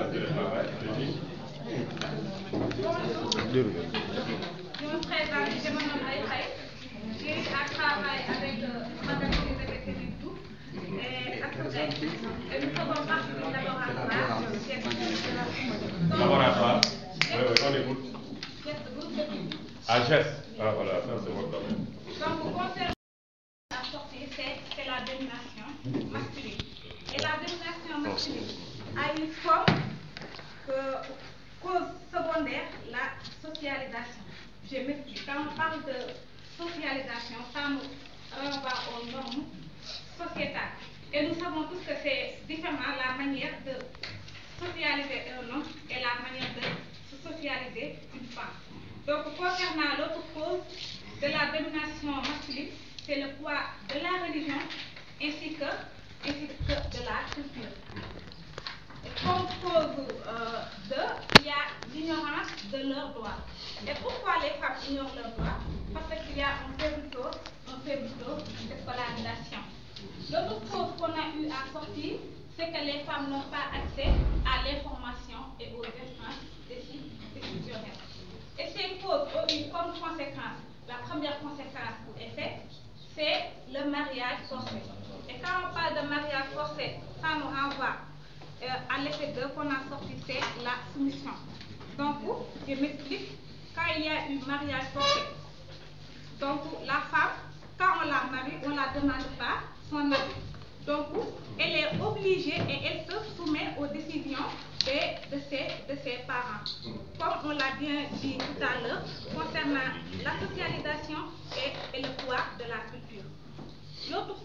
Je me présente, je me nomme Aïchaï. J'ai eu à travailler avec Madame Elisabeth Témédou et Assoudé. Et nous faisons partie du laboratoire. Laboratoire. Oui, on écoute. Ah, geste. Ah, voilà, ça c'est votre domaine. Donc, concernant la sortie, c'est la domination masculine. Et la domination masculine a une forme cause secondaire, la socialisation. Je m'explique. Quand on parle de socialisation, ça nous renvoie aux normes sociétales. Et nous savons tous que c'est différemment la manière de socialiser un homme et la manière de se socialiser une femme. Donc, concernant l'autre cause de la domination masculine, c'est le poids de la religion ainsi que de la culture. Et comme cause il y a l'ignorance de leurs droits. Et pourquoi les femmes ignorent leurs droits? Parce qu'il y a un faible taux de scolarisation. L'autre cause qu'on a eu à sortir, c'est que les femmes n'ont pas accès à l'information et aux instances décisionnelles. Et ces causes ont eu comme conséquence, la première conséquence ou effet, c'est le mariage forcé. Et quand on parle de mariage forcé, ça nous renvoie à l'effet 2 qu'on a sorti, c'est la soumission. Donc, je m'explique, quand il y a eu mariage forcé, donc la femme, quand on la marie, on ne la demande pas son avis. Donc, elle est obligée et elle se soumet aux décisions de ses parents. Comme on l'a bien dit tout à l'heure, concernant la socialisation et le poids de la culture. L'autre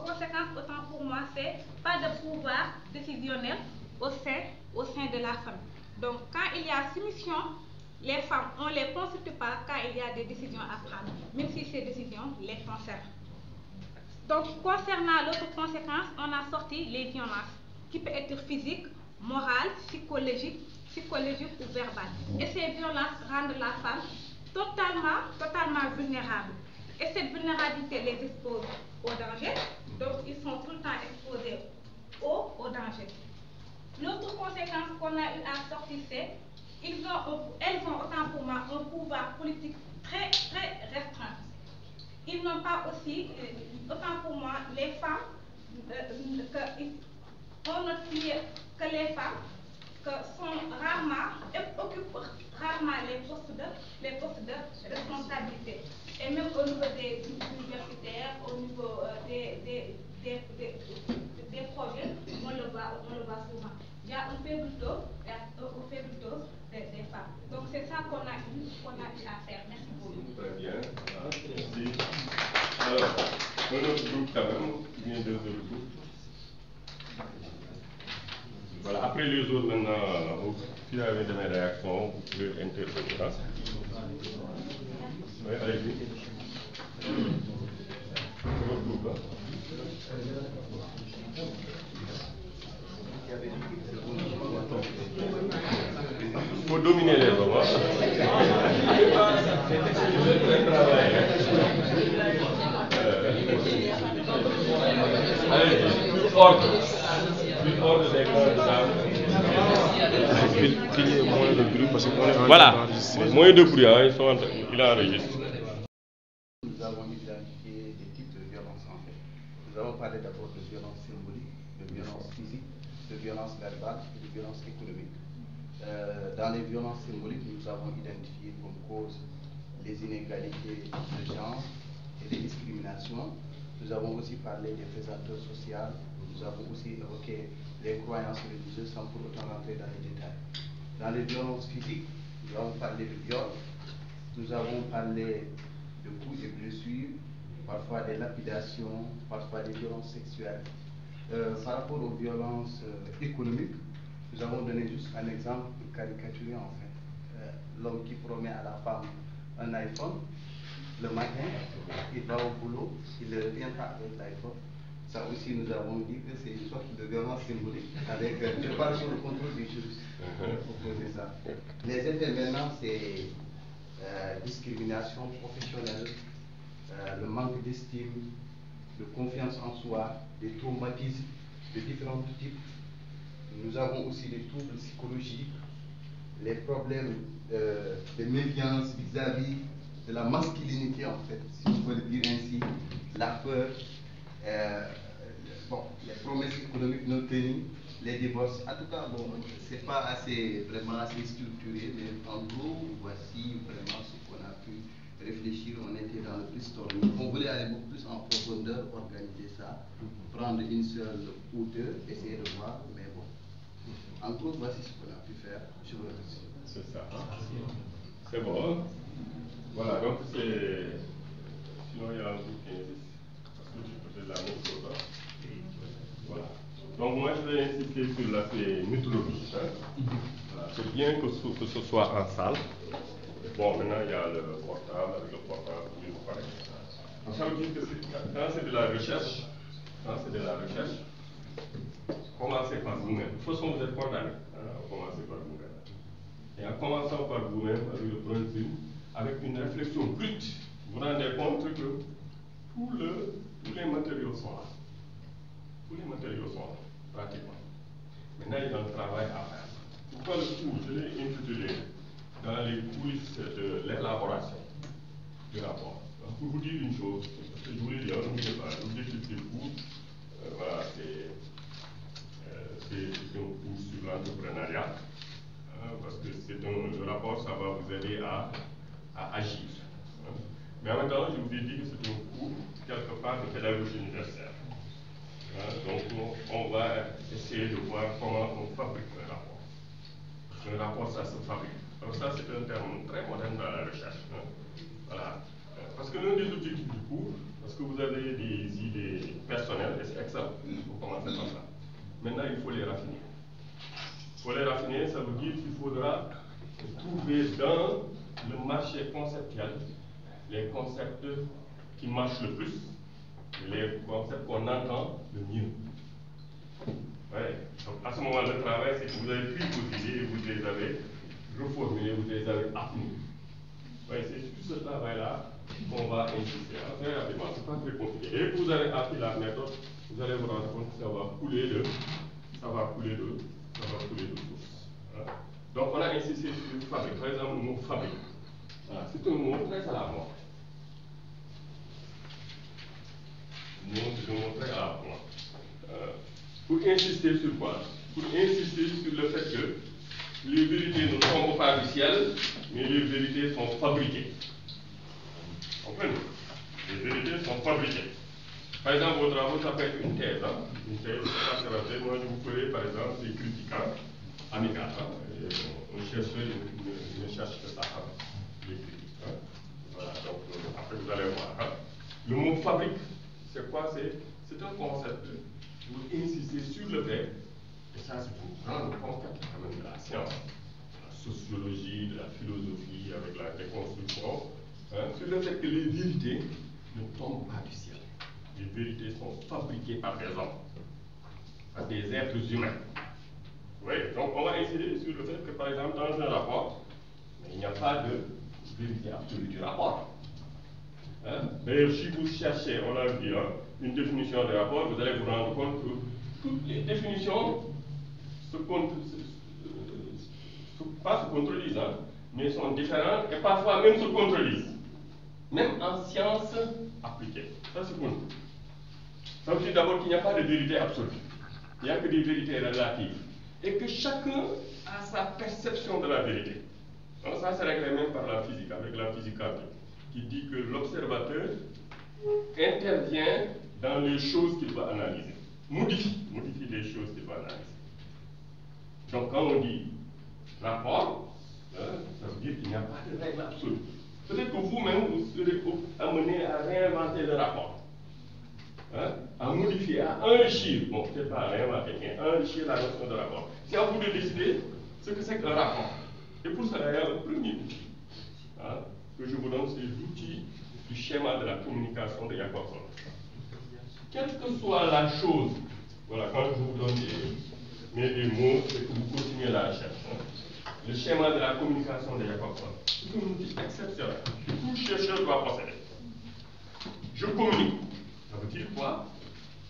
conséquence, autant pour moi, c'est pas de pouvoir décisionnel au sein de la famille. Donc, quand il y a soumission, les femmes, on ne les consulte pas quand il y a des décisions à prendre, même si ces décisions les concernent. Donc, concernant l'autre conséquence, on a sorti les violences, qui peuvent être physiques, morales, psychologiques ou verbales. Et ces violences rendent la femme totalement vulnérable. Et cette vulnérabilité les expose au danger, donc ils sont tout le temps exposés au danger. L'autre conséquence qu'on a eu à sortir, c'est elles ont autant pour moi un pouvoir politique très restreint. Ils n'ont pas aussi, autant pour moi, les femmes, on note que les femmes occupent rarement les postes de responsabilité. Et même au niveau des universitaires, au niveau des projets, on le voit souvent. Il y a un faible taux des femmes. Donc c'est ça qu'on a eu à faire. Merci beaucoup. Très bien. Merci. Alors, un autre groupe quand même, il vient de groupe. Voilà, après les autres maintenant, si vous avez des réactions, vous pouvez intervenir. Hein? Oui, allez-y. Votre groupe, hein? Il faut dominer les hommes. Allez-y, plus ordre des candidats. Qu'il y ait moins de bruit parce qu'on est Voilà, moins de bruit, hein, il enregistre. Nous avons identifié des types de violences en fait. Nous avons parlé d'abord de violences symboliques, de violences physiques, de violences verbales et de violences économiques. Dans les violences symboliques, nous avons identifié comme cause les inégalités de genre et les discriminations. Nous avons aussi parlé des présenteurs sociaux. Nous avons aussi évoqué les croyances religieuses sans pour autant rentrer dans les détails. Dans les violences physiques, nous avons parlé de viol, nous avons parlé de coups et blessures, parfois des lapidations, parfois des violences sexuelles. Par rapport aux violences économiques, nous avons donné juste un exemple pour caricaturer en fait. L'homme qui promet à la femme un iPhone, le matin, il va au boulot, il ne revient pas avec l'iPhone. Ça aussi, nous avons dit que c'est une sorte de violence symbolique. Je parle sur le contrôle des juristes pour proposer ça. Les effets maintenant, c'est discrimination professionnelle, le manque d'estime, de confiance en soi, des traumatismes de différents types. Nous avons aussi les troubles psychologiques, les problèmes de méfiance vis-à-vis de la masculinité, en fait, si on peut le dire ainsi, la peur, les promesses économiques non tenues, les divorces. En tout cas, bon, c'est pas vraiment assez structuré, mais en gros, voici vraiment ce qu'on a pu réfléchir. On était dans le brainstorming. On voulait aller beaucoup plus en profondeur, organiser ça, prendre une seule ou deux, essayer de voir, mais bon. En gros, voici ce qu'on a pu faire. Je vous remercie. C'est ça. C'est bon. Voilà, donc c'est. Sinon, il y a un truc qui existe. Parce que tu peux faire la même chose. Voilà. Donc, moi, je vais insister sur l'aspect méthodologique. Voilà. C'est bien que ce soit en salle. Bon, maintenant, il y a le portable, avec le portable, vous parlez. Donc, ça veut dire que quand c'est de la recherche, commencez par vous-même. De toute façon, vous êtes condamné. Commencez par vous-même. Et en commençant par vous-même, avec le brainstorming, avec une réflexion brute, vous vous rendez compte que tous les matériaux sont là. Tous les matériaux sont là, pratiquement. Maintenant, il y a un travail à faire. Pourquoi le cours, je l'ai intitulé dans les coulisses de l'élaboration du rapport. Donc, pour vous dire une chose, parce que je voulais dire, l'objectif du cours, voilà, c'est un cours sur l'entrepreneuriat. Parce que le rapport, ça va vous aider à agir. Mais en même temps, je vous ai dit que c'est un cours, quelque part, de pédagogie universitaire. Donc, on va essayer de voir comment on fabrique un rapport. Un rapport, ça se fabrique. Donc, ça, c'est un terme très moderne dans la recherche. Voilà. Parce que l'un des objectifs du cours, parce que vous avez des idées personnelles, et c'est excellent, il faut commencer par ça. Maintenant, il faut les raffiner. Pour les raffiner, ça veut dire qu'il faudra trouver dans le marché conceptuel les concepts qui marchent le plus, les concepts qu'on entend le mieux. Ouais. Donc à ce moment, le travail, c'est que vous avez pris vos idées et vous les avez reformulées, vous les avez affinées. Ouais, c'est sur ce travail-là qu'on va insister. Très rapidement, ce n'est pas très compliqué. Et que vous avez appris la méthode, vous allez vous rendre compte que ça va couler de source. Voilà. Donc on a insisté sur fabrique. Par exemple, le mot fabrique. Voilà. C'est un mot très à la mode. C'est un mot très à la mode. Pour insister sur quoi? Pour insister sur le fait que les vérités ne tombent pas du ciel, mais les vérités sont fabriquées. Comprenez? Les vérités sont fabriquées. Par exemple, vos travaux, ça peut être une thèse. Une thèse, moi, je vous ferai, par exemple, des critiques amicales. Un chercheur ne cherche que ça, les critiques. Voilà, donc après, vous allez voir. Le mot fabrique, c'est quoi? C'est un concept pour insister sur le fait, et ça, c'est une grande conquête quand même de la science, de la sociologie, de la philosophie, avec la déconstruction, sur le fait que les vérités ne tombent pas du ciel. Les vérités sont fabriquées par des hommes, par des êtres humains. Oui, donc on va insister sur le fait que, par exemple, dans un rapport, il n'y a pas de vérité absolue du rapport. D'ailleurs, si vous cherchez, on l'a dit, une définition de rapport, vous allez vous rendre compte que toutes les définitions pas se contredisent, mais sont différentes et parfois même se contredisent. Même en sciences appliquées. Ça, c'est bon. Ça veut dire d'abord qu'il n'y a pas de vérité absolue. Il n'y a que des vérités relatives. Et que chacun a sa perception de la vérité. Donc ça, c'est réglé même par la physique, avec la physique quantique, qui dit que l'observateur intervient dans les choses qu'il va analyser. Modifie les choses qu'il va analyser. Donc quand on dit rapport, ça veut dire qu'il n'y a pas de règle absolue. Peut-être que vous-même, vous serez amené à réinventer le rapport. À modifier, à enrichir, bon, peut-être pas à réinventer, mais à enrichir la notion de rapport. C'est à vous de décider ce que c'est qu'un rapport. Et pour cela, il y a un premier outil que je vous donne, c'est l'outil du schéma de la communication de Jacobson. Quelle que soit la chose, voilà, quand je vous donne des mots, c'est que vous continuez la recherche. Le schéma de la communication de Jacobson. C'est un outil exceptionnel que tout chercheur doit posséder. Je communique. Ça veut dire quoi?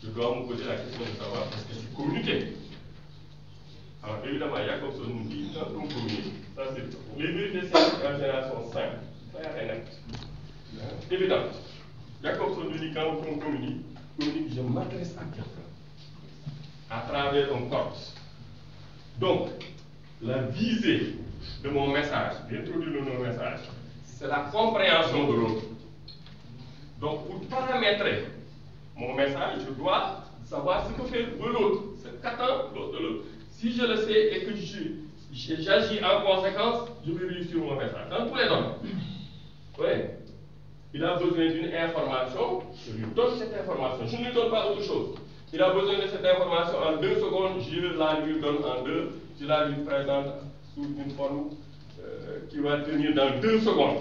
Je dois me poser la question de savoir est-ce que c'est communiqué? Alors évidemment, Jacobson nous dit, quand on communique, ça c'est les vérités scientifiques en général sont simples, claires et nettes, évidentes. Jacobson nous dit, quand on communique, je m'adresse à quelqu'un, à travers un corps. Donc, la visée de mon message, d'introduire de mon message, c'est la compréhension de l'autre. Donc, pour paramétrer mon message, je dois savoir ce que fait l'autre, ce qu'attend l'autre de l'autre. Si je le sais et que j'agis en conséquence, je vais réussir mon message. Dans tous les domaines. Oui. Il a besoin d'une information, je lui donne cette information. Je ne lui donne pas autre chose. Il a besoin de cette information en 2 secondes, je la lui donne en 2, je la lui présente sous une forme qui va tenir dans 2 secondes.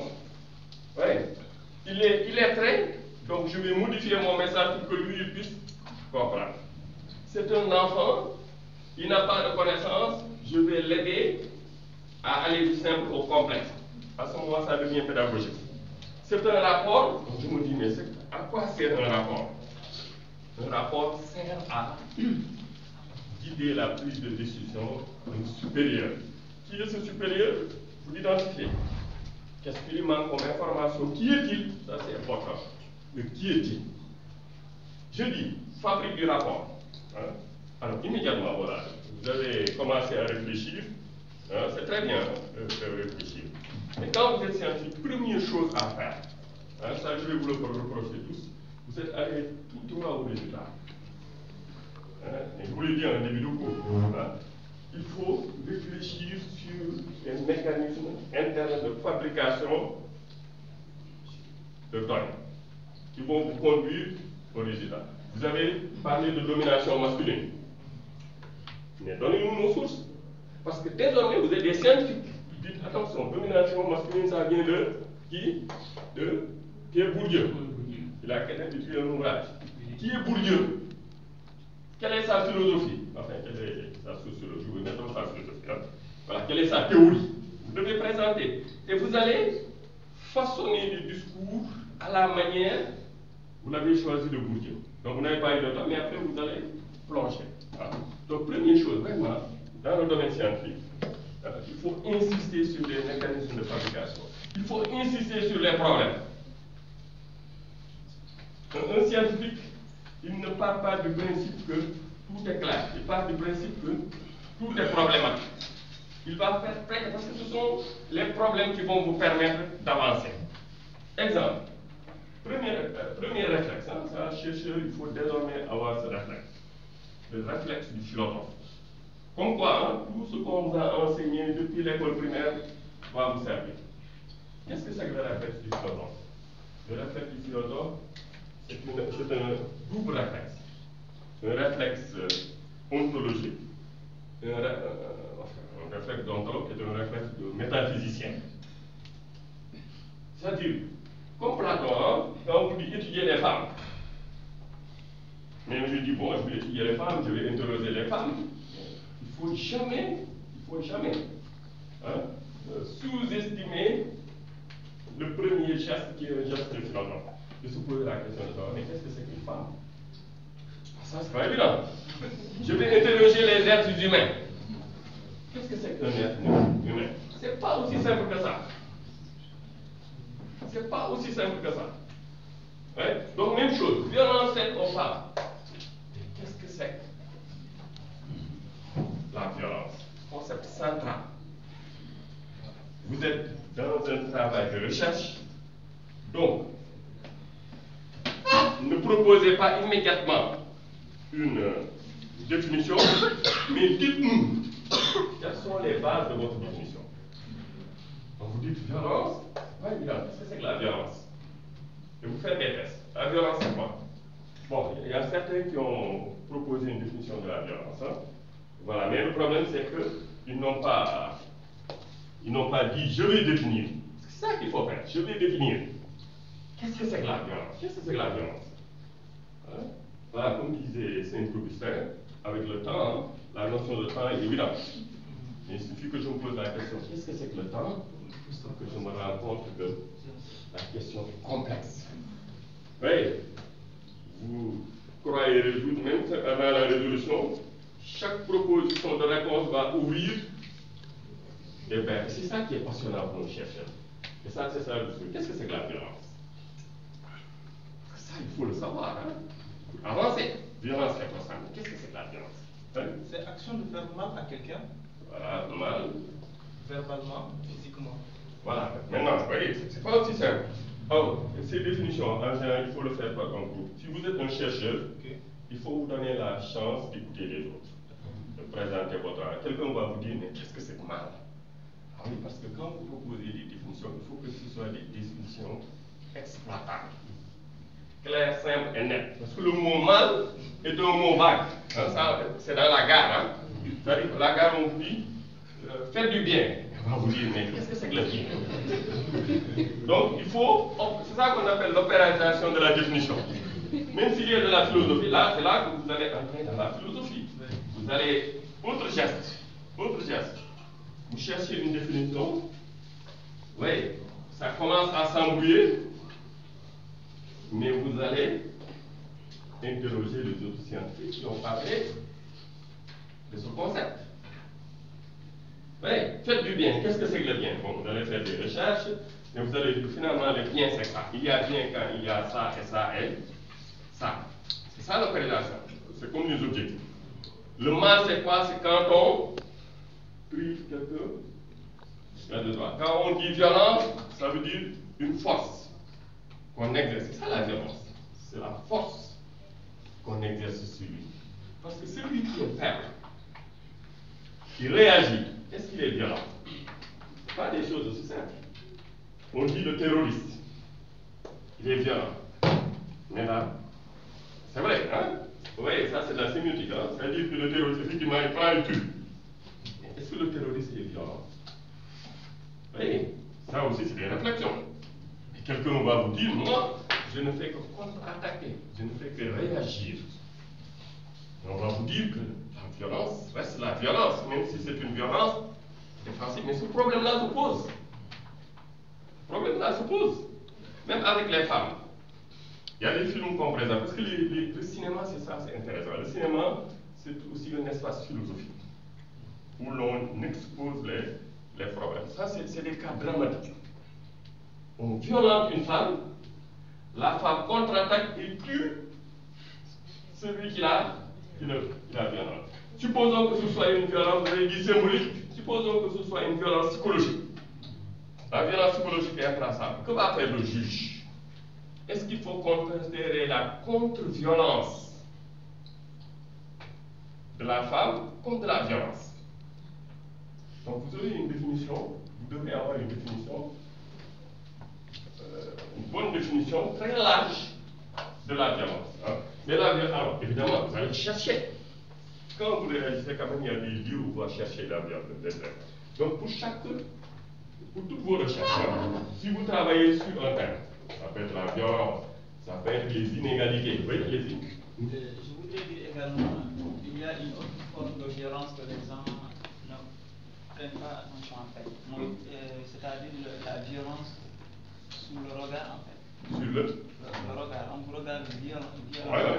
Oui. Il est très, donc je vais modifier mon message pour que lui il puisse comprendre. C'est un enfant, il n'a pas de connaissance, je vais l'aider à aller du simple au complexe. À ce moment, ça devient pédagogique. C'est un rapport, je me dis, mais à quoi sert un rapport? Un rapport sert à guider la prise de décision d'un supérieur. Qui est ce supérieur? Vous l'identifiez. Qu'est-ce qu'il manque comme information? Qui est-il? Ça c'est important. Mais qui est-il? Je dis, fabrique du rapport. Hein? Alors immédiatement, voilà, vous avez commencé à réfléchir. Hein? C'est très bien de réfléchir. Mais quand vous êtes scientifique, première chose à faire, hein, ça je vais vous le reprocher tous, vous êtes allé tout droit au résultat. Hein? Et je vous l'ai dit en début de cours. Hein? Il faut réfléchir sur les mécanismes internes de fabrication de données qui vont vous conduire au résultat. Vous avez parlé de domination masculine. Mais donnez-nous nos sources. Parce que désormais, vous êtes des scientifiques. Vous dites, attention, domination masculine, ça vient de qui? De Pierre Bourdieu. Il a écrit un ouvrage. Qui est Bourdieu? Quelle est sa philosophie? Enfin, quelle est sa sociologie? Oui, mettons sa philosophie. Hein? Voilà, quelle est sa théorie? Vous devez présenter. Et vous allez façonner le discours à la manière, vous l'avez choisi de Bourdieu. Donc vous n'avez pas eu le temps, mais après vous allez plonger. Voilà. Donc première chose, vraiment, dans le domaine scientifique, il faut insister sur les mécanismes de fabrication. Il faut insister sur les problèmes. Un scientifique, il ne part pas du principe que tout est clair. Il part du principe que tout est problématique. Il va faire prêt parce que ce sont les problèmes qui vont vous permettre d'avancer. Exemple. Premier réflexe, hein, ça, chercheur, il faut désormais avoir ce réflexe. Le réflexe du philosophe. Comme quoi, hein, tout ce qu'on vous a enseigné depuis l'école primaire va vous servir. Qu'est-ce que c'est que le réflexe du philosophe? Le réflexe du philosophe, c'est un double réflexe. Un réflexe ontologique, un réflexe d'ontologue et un réflexe de métaphysicien. C'est-à-dire, comme Platon, hein, quand on vous dit étudier les femmes, mais je dis, bon, je vais étudier les femmes, je vais interroger les femmes. Il ne faut jamais hein, sous-estimer le premier geste qui est un geste de philosophe. De se poser la question de savoir, mais qu'est-ce que c'est qu'une femme? Ça, c'est pas évident. Je vais interroger les êtres humains. Qu'est-ce que c'est qu'un être humain? C'est pas aussi simple que ça. C'est pas aussi simple que ça. Ouais? Donc, même chose, violence faite aux femmes. Qu'est-ce que c'est? La violence. Concept central. Vous êtes dans un travail de recherche. Donc, ne proposez pas immédiatement une définition, mais dites-nous quelles sont les bases de votre définition. Donc, vous dites violence. Qu'est-ce que c'est que la violence? Et vous faites des tests. La violence, c'est quoi? Bon, il y a certains qui ont proposé une définition de la violence. Hein? Voilà, mais le problème, c'est qu'ils n'ont pas dit je vais définir. C'est ça qu'il faut faire. Je vais définir. Qu'est-ce que c'est que la violence? Qu'est-ce que c'est que la violence? Hein? Voilà, comme disait Saint-Augustin, avec le temps, hein, la notion de temps est évidente. Mais il suffit que je me pose la question qu'est-ce que c'est que le temps? Pour que je me rende compte que la question est complexe. Oui, vous croyez résoudre même avant la résolution, chaque proposition de réponse va ouvrir des pertes. C'est ça qui est passionnant pour nos chercheurs. Et ça, c'est ça le truc. Qu'est-ce que c'est que la violence? Ça, il faut le savoir. Hein? Pour avancer. Violence responsable. Qu'est-ce que c'est que la violence? Hein? C'est action de faire mal à quelqu'un. Voilà, mal. Verbalement, physiquement. Voilà. Maintenant, vous voyez, c'est pas aussi simple. Oh, ces définitions, en général, il faut le faire par un groupe. Si vous êtes un chercheur, il faut vous donner la chance d'écouter les autres, de présenter votre art. Quelqu'un va vous dire, mais qu'est-ce que c'est que mal? Ah oui, parce que quand vous proposez des définitions, il faut que ce soit des définitions exploitables, claires, simples et nettes. Parce que le mot mal est un mot vague. Hein, c'est dans la gare. Hein. C'est-à-dire que la gare, on vous dit, faites du bien. On va vous dire, mais qu'est-ce que c'est que le bien? Donc, il faut, c'est ça qu'on appelle l'opéralisation de la définition. Même s'il y a de la philosophie, là, c'est là que vous allez entrer dans la philosophie. Vous allez, autre geste, vous cherchez une définition, oui, ça commence à s'embrouiller, mais vous allez interroger les autres scientifiques qui ont parlé de ce concept. Oui, faites du bien. Qu'est-ce que c'est que le bien? Bon, vous allez faire des recherches, mais vous allez dire finalement le bien c'est ça. Il y a bien quand il y a ça et ça et ça. C'est ça l'opération. C'est comme les objectifs. Le mal c'est quoi? C'est quand on prive quelqu'un. Quand on dit violence, ça veut dire une force qu'on exerce. C'est ça la violence. C'est la force qu'on exerce sur lui. Parce que celui qui est faible, qui réagit, est-ce qu'il est violent? Pas des choses aussi simples. On dit le terroriste, il est violent. Mais là, c'est vrai, hein? Vous voyez, ça c'est de la sémiotique, hein? C'est-à-dire que le terroriste, effectivement, il prend et tue. Est-ce que le terroriste est violent? Vous voyez, ça aussi c'est des réflexions. Et quelqu'un va vous dire, moi, je ne fais que contre-attaquer, je ne fais que réagir. Et on va vous dire que la violence reste la violence, même si c'est une violence défensive. Mais ce problème-là se pose. Ce problème-là se pose. Même avec les femmes. Il y a des films qu'on présente, parce que le cinéma, c'est ça, c'est intéressant. Le cinéma, c'est aussi un espace philosophique, où l'on expose les problèmes. Ça, c'est des cas dramatiques. On violente une femme, la femme contre-attaque et tue celui qui la violente. Supposons que ce soit une violence, vous avez dit symbolique, supposons que ce soit une violence psychologique. La violence psychologique est intraçable. Que va faire le juge? Est-ce qu'il faut considérer la contre-violence de la femme comme de la violence? Donc vous avez une définition, vous devez avoir une définition, une bonne définition très large de la violence. Hein. Mais la violence, alors évidemment, vous allez chercher. Quand vous réagissez, quand même, il y a des lieux où vous allez chercher la violence. Donc pour toutes vos recherches, si vous travaillez sur un thème, ça peut être la violence, ça peut être les inégalités. Vous voyez les inégalités. Je voudrais dire également qu'il y a une autre forme de violence que les gens ne prennent pas attention en fait. C'est-à-dire la violence sous le regard en fait. Sur le regard, on vous regarde violent. Ouais.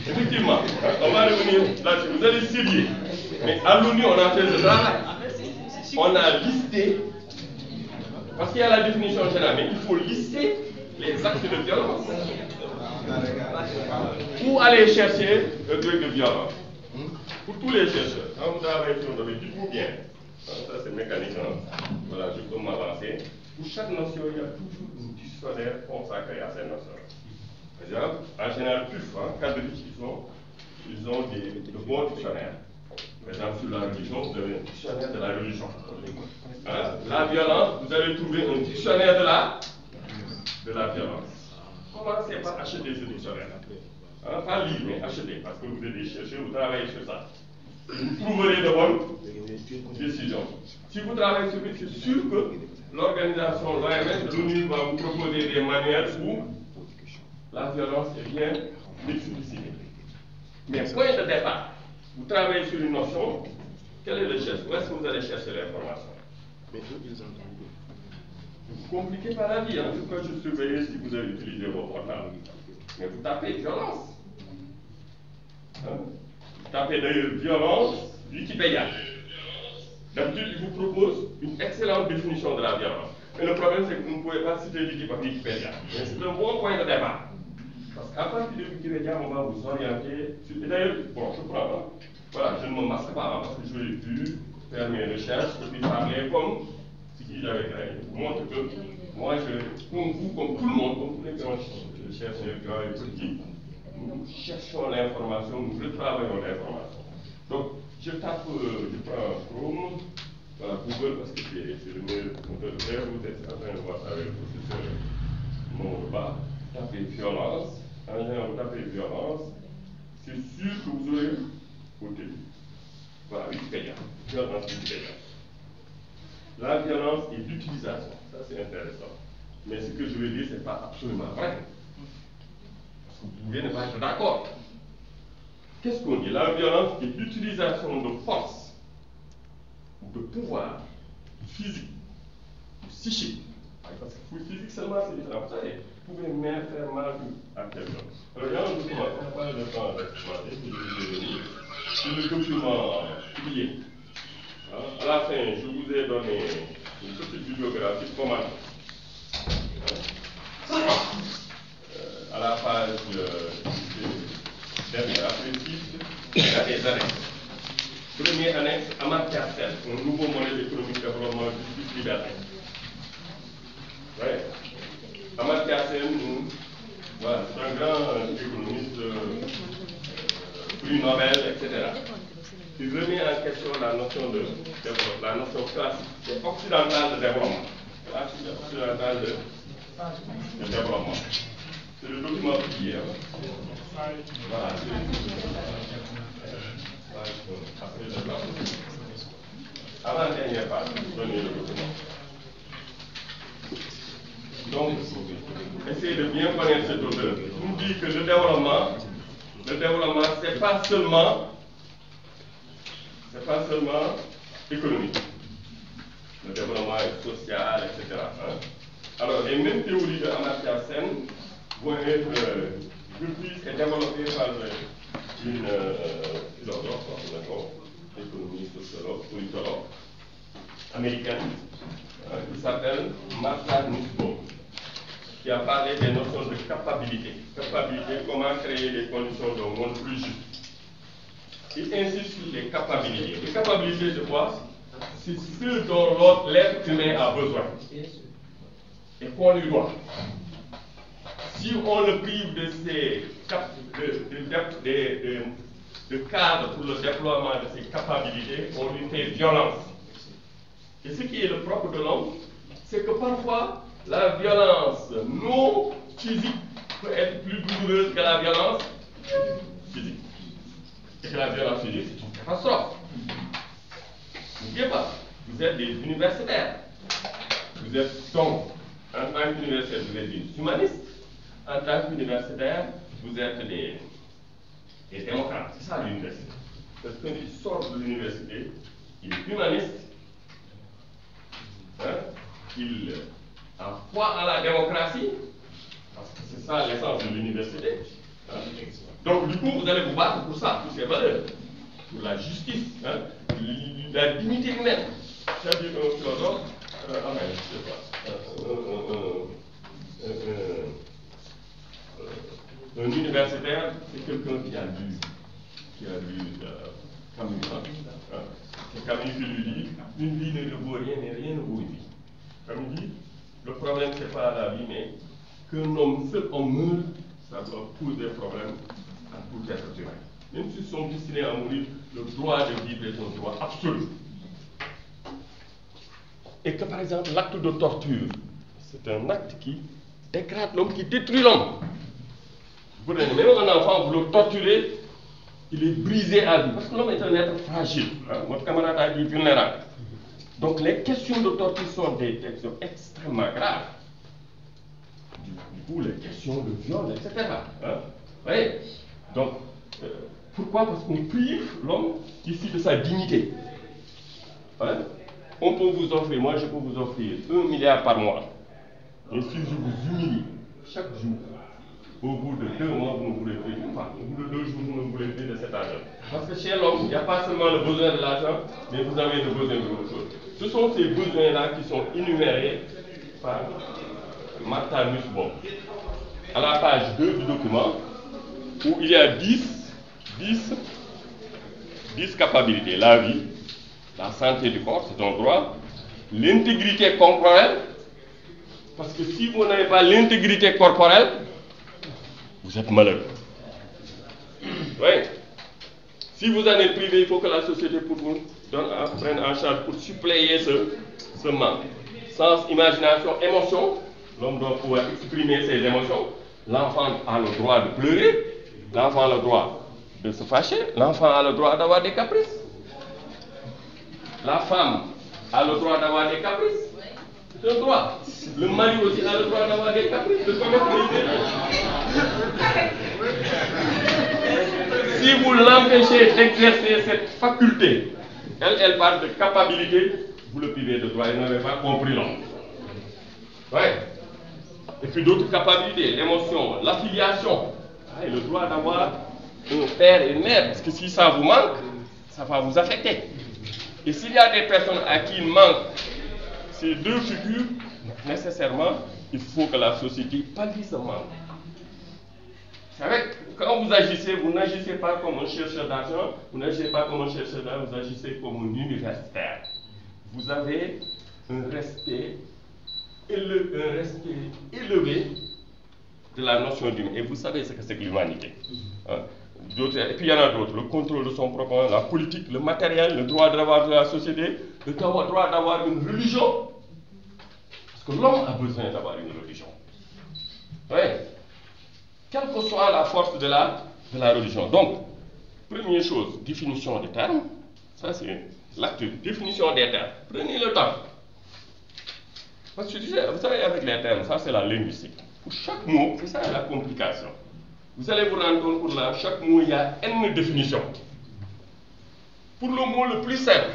Effectivement, on va revenir là-dessus. Vous allez étudier. Mais à l'ONU, on a fait ce travail. On a listé, parce qu'il y a la définition générale, mais il faut lister les actes de violence. Où aller chercher le truc de violence? Pour tous les chercheurs, quand vous travaillez sur le domaine, dites-vous bien, ça c'est mécanique, voilà, je peux m'avancer. Pour chaque notion, il y a toujours un dictionnaire consacré à ces notions. Par exemple, en général, PUF, cadre de ils ont de bons dictionnaires. Par exemple, sur la religion, vous avez un dictionnaire de la religion. La violence, vous allez trouver un dictionnaire de la violence. Commencez par acheter ce dictionnaire. Pas lire, mais acheter, parce que vous êtes des chercheurs, vous travaillez sur ça. Vous trouverez de bonnes décisions. Si vous travaillez sur lui, c'est sûr que l'organisation, l'OMS, l'ONU va vous proposer des manuels où la violence est bien explicitée. Mais point de départ, vous travaillez sur une notion, quel est le cherche? Où est-ce que vous allez chercher l'information? Vous compliquez pas la vie, en tout cas je surveille si vous avez utilisé vos portables. Mais vous tapez violence. Vous tapez d'ailleurs violence Wikipédia. D'habitude, il vous propose une excellente définition de la violence. Mais le problème, c'est que vous ne pouvez pas citer Wikipédia. Mais c'est un bon point de départ. Parce qu'à partir de Wikipédia, on va vous orienter sur... Et d'ailleurs, bon, je prends, hein. Voilà, je ne me masque pas, hein, parce que je l'ai vu faire mes recherches, et puis parler comme ce qui j'avais créé. Je vous montre que moi, comme vous, comme tout le monde, comme tous les grands chercheurs, grands et petits, nous cherchons l'information, nous retravaillons l'information. Donc, je tape, je prends Chrome, voilà, Google, parce que c'est le meilleur moteur de recherche, vous êtes en train de voir ça avec le professeur Mourba. Tapez violence, en général, vous tapez violence, c'est sûr que vous aurez au début. Voilà, Wikipédia, violence Wikipédia. La violence et l'utilisation, ça c'est intéressant. Mais ce que je vais dire, ce n'est pas absolument vrai. Parce que vous pouvez ne pas être d'accord. Qu'est-ce qu'on dit? La violence et l'utilisation de force, ou de pouvoir, physique, psychique. Parce que physique seulement c'est différent. Vous savez, vous pouvez même faire mal à quelqu'un. Alors, il y a un document, on n'a pas le temps d'exploiter, c'est le document publié. À la fin, je vous ai donné une petite bibliographie de commande. À la page dernière, précise, il y a des annexes. Première annexe, Amartya Sen, un nouveau modèle économique de développement justice liberté. Ouais. Amartya Sen, voilà, c'est un grand économiste, prix Nobel, etc. Il remet en question la notion de développement, la notion classique et occidentale de développement. Classique et occidentale de développement. C'est le document publié. Voilà. Avant la dernière page, prenez le document. Donc, essayez de bien connaître cet auteur. Il nous dit que le développement, c'est pas seulement économique. Le développement est social, etc. Hein? Alors, les mêmes théories de Amartya Sen vont être reprises et développées par une philosophe, économiste, sociologue, politologue américaine, qui s'appelle Martha Nussbaum, qui a parlé des notions de capacité. Capacité, comment créer les conditions d'un monde plus juste. Il insiste sur les capacités. Les capacités, c'est quoi? C'est ce dont l'être humain a besoin et qu'on lui doit. Si on le prive de ces de cadre pour le déploiement de ses capacités, on lui fait violence. Et ce qui est le propre de l'homme, c'est que parfois, la violence non physique peut être plus douloureuse que la violence physique. Et que la violence physique, c'est une catastrophe. N'oubliez pas, vous êtes des universitaires. Vous êtes donc, en tant qu'universitaire, vous êtes des humanistes. En tant qu'universitaire, vous êtes des démocrates. C'est ça l'université. Parce que quand il sort de l'université, il est humaniste. Hein? Il a foi à la démocratie, parce que c'est ça l'essence de l'université. Hein? Donc, du coup, vous allez vous battre pour ça, pour ces valeurs, pour la justice, hein? La dignité humaine. C'est-à-dire un philosophe, un universitaire, c'est quelqu'un qui a lu Camus. Hein? C'est Camus qui lui dit, une vie ne vaut rien, mais rien ne vaut une vie. Camus dit, le problème c'est pas la vie, mais qu'un homme seul en meurt, ça doit poser des problèmes à tout être humain. Même s'ils sont destinés à mourir, le droit de vivre est un droit absolu. Et que par exemple, l'acte de torture, c'est un acte qui dégrade l'homme, qui détruit l'homme. Vous prenez même un enfant, vous le torturez, il est brisé à vie. Parce que l'homme est un être fragile. Hein? Votre camarade a dit vulnérable. Donc les questions de torture sont des questions extrêmement graves. Du coup, les questions de viol, etc. Hein? Oui. Donc, pourquoi? Parce qu'on prive l'homme ici de sa dignité. Hein? On peut vous offrir, moi je peux vous offrir 1 milliard par mois. Et si je vous humilie chaque jour, au bout de 2 mois, vous ne voulez plus, enfin, au bout de 2 jours, vous ne voulez plus de cet argent. Parce que chez l'homme, il n'y a pas seulement le besoin de l'argent, mais vous avez le besoin d'autre chose. Ce sont ces besoins-là qui sont énumérés par Martha Nussbaum à la page 2 du document, où il y a 10 capacités. La vie, la santé du corps, c'est un droit. L'intégrité corporelle, parce que si vous n'avez pas l'intégrité corporelle, vous êtes malheureux. Oui. Si vous en êtes privé, il faut que la société pour vous prenne en charge pour suppléer ce manque. Sens, imagination, émotion, l'homme doit pouvoir exprimer ses émotions. L'enfant a le droit de pleurer, l'enfant a le droit de se fâcher, l'enfant a le droit d'avoir des caprices. La femme a le droit d'avoir des caprices. C'est un droit. Le mari aussi a le droit d'avoir des caprices, de commettre des erreurs. Si vous l'empêchez d'exercer cette faculté, elle parle de capacité, vous le privez de droit, il n'avait pas compris l'homme. Ouais. Et puis d'autres capacités, l'émotion, l'affiliation, et le droit d'avoir un père et une mère, parce que si ça vous manque, ça va vous affecter. Et s'il y a des personnes à qui il manque ces deux figures, nécessairement, il faut que la société pallie ce manque. Vous savez, quand vous agissez, vous n'agissez pas comme un chercheur d'argent, vous n'agissez pas comme un chercheur d'argent, vous agissez comme un universitaire. Vous avez un respect élevé de la notion d'humain. Et vous savez ce que c'est que l'humanité. Hein? Et puis il y en a d'autres, le contrôle de son propre, la politique, le matériel, le droit d'avoir de la société, le droit d'avoir une religion. Parce que l'homme a besoin d'avoir une religion. Oui. Quelle que soit la force de la religion. Donc, première chose, définition des termes. Ça, c'est l'acte de définition des termes. Prenez le temps. Parce que vous savez, avec les termes, ça, c'est la linguistique. Pour chaque mot, c'est ça la complication. Vous allez vous rendre compte pour là, chaque mot, il y a N définitions. Pour le mot le plus simple,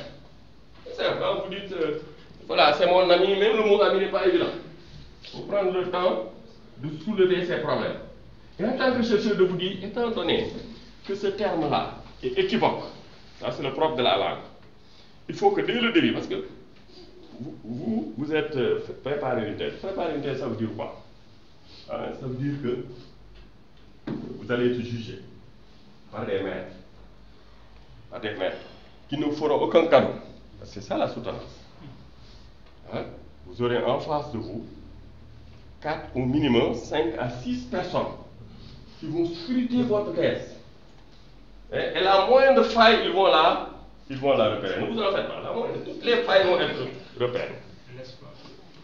c'est simple, hein, vous dites, voilà, c'est mon ami, même le mot ami n'est pas évident. Il faut prendre le temps de soulever ces problèmes. Et en tant que chercheur, de vous dire, étant donné que ce terme-là est équivoque, ça c'est le propre de la langue, il faut que dès le début, parce que vous êtes préparé une thèse. Préparer une thèse, ça veut dire quoi? Ça veut dire que vous allez être jugé par des maîtres, qui ne feront aucun cadeau. C'est ça la soutenance. Hein? Vous aurez en face de vous 4 au minimum, 5 à 6 personnes qui vont scruter votre thèse. Et la moindre faille, ils vont la repérer. Ne vous en faites pas. Toutes les failles vont être repérées.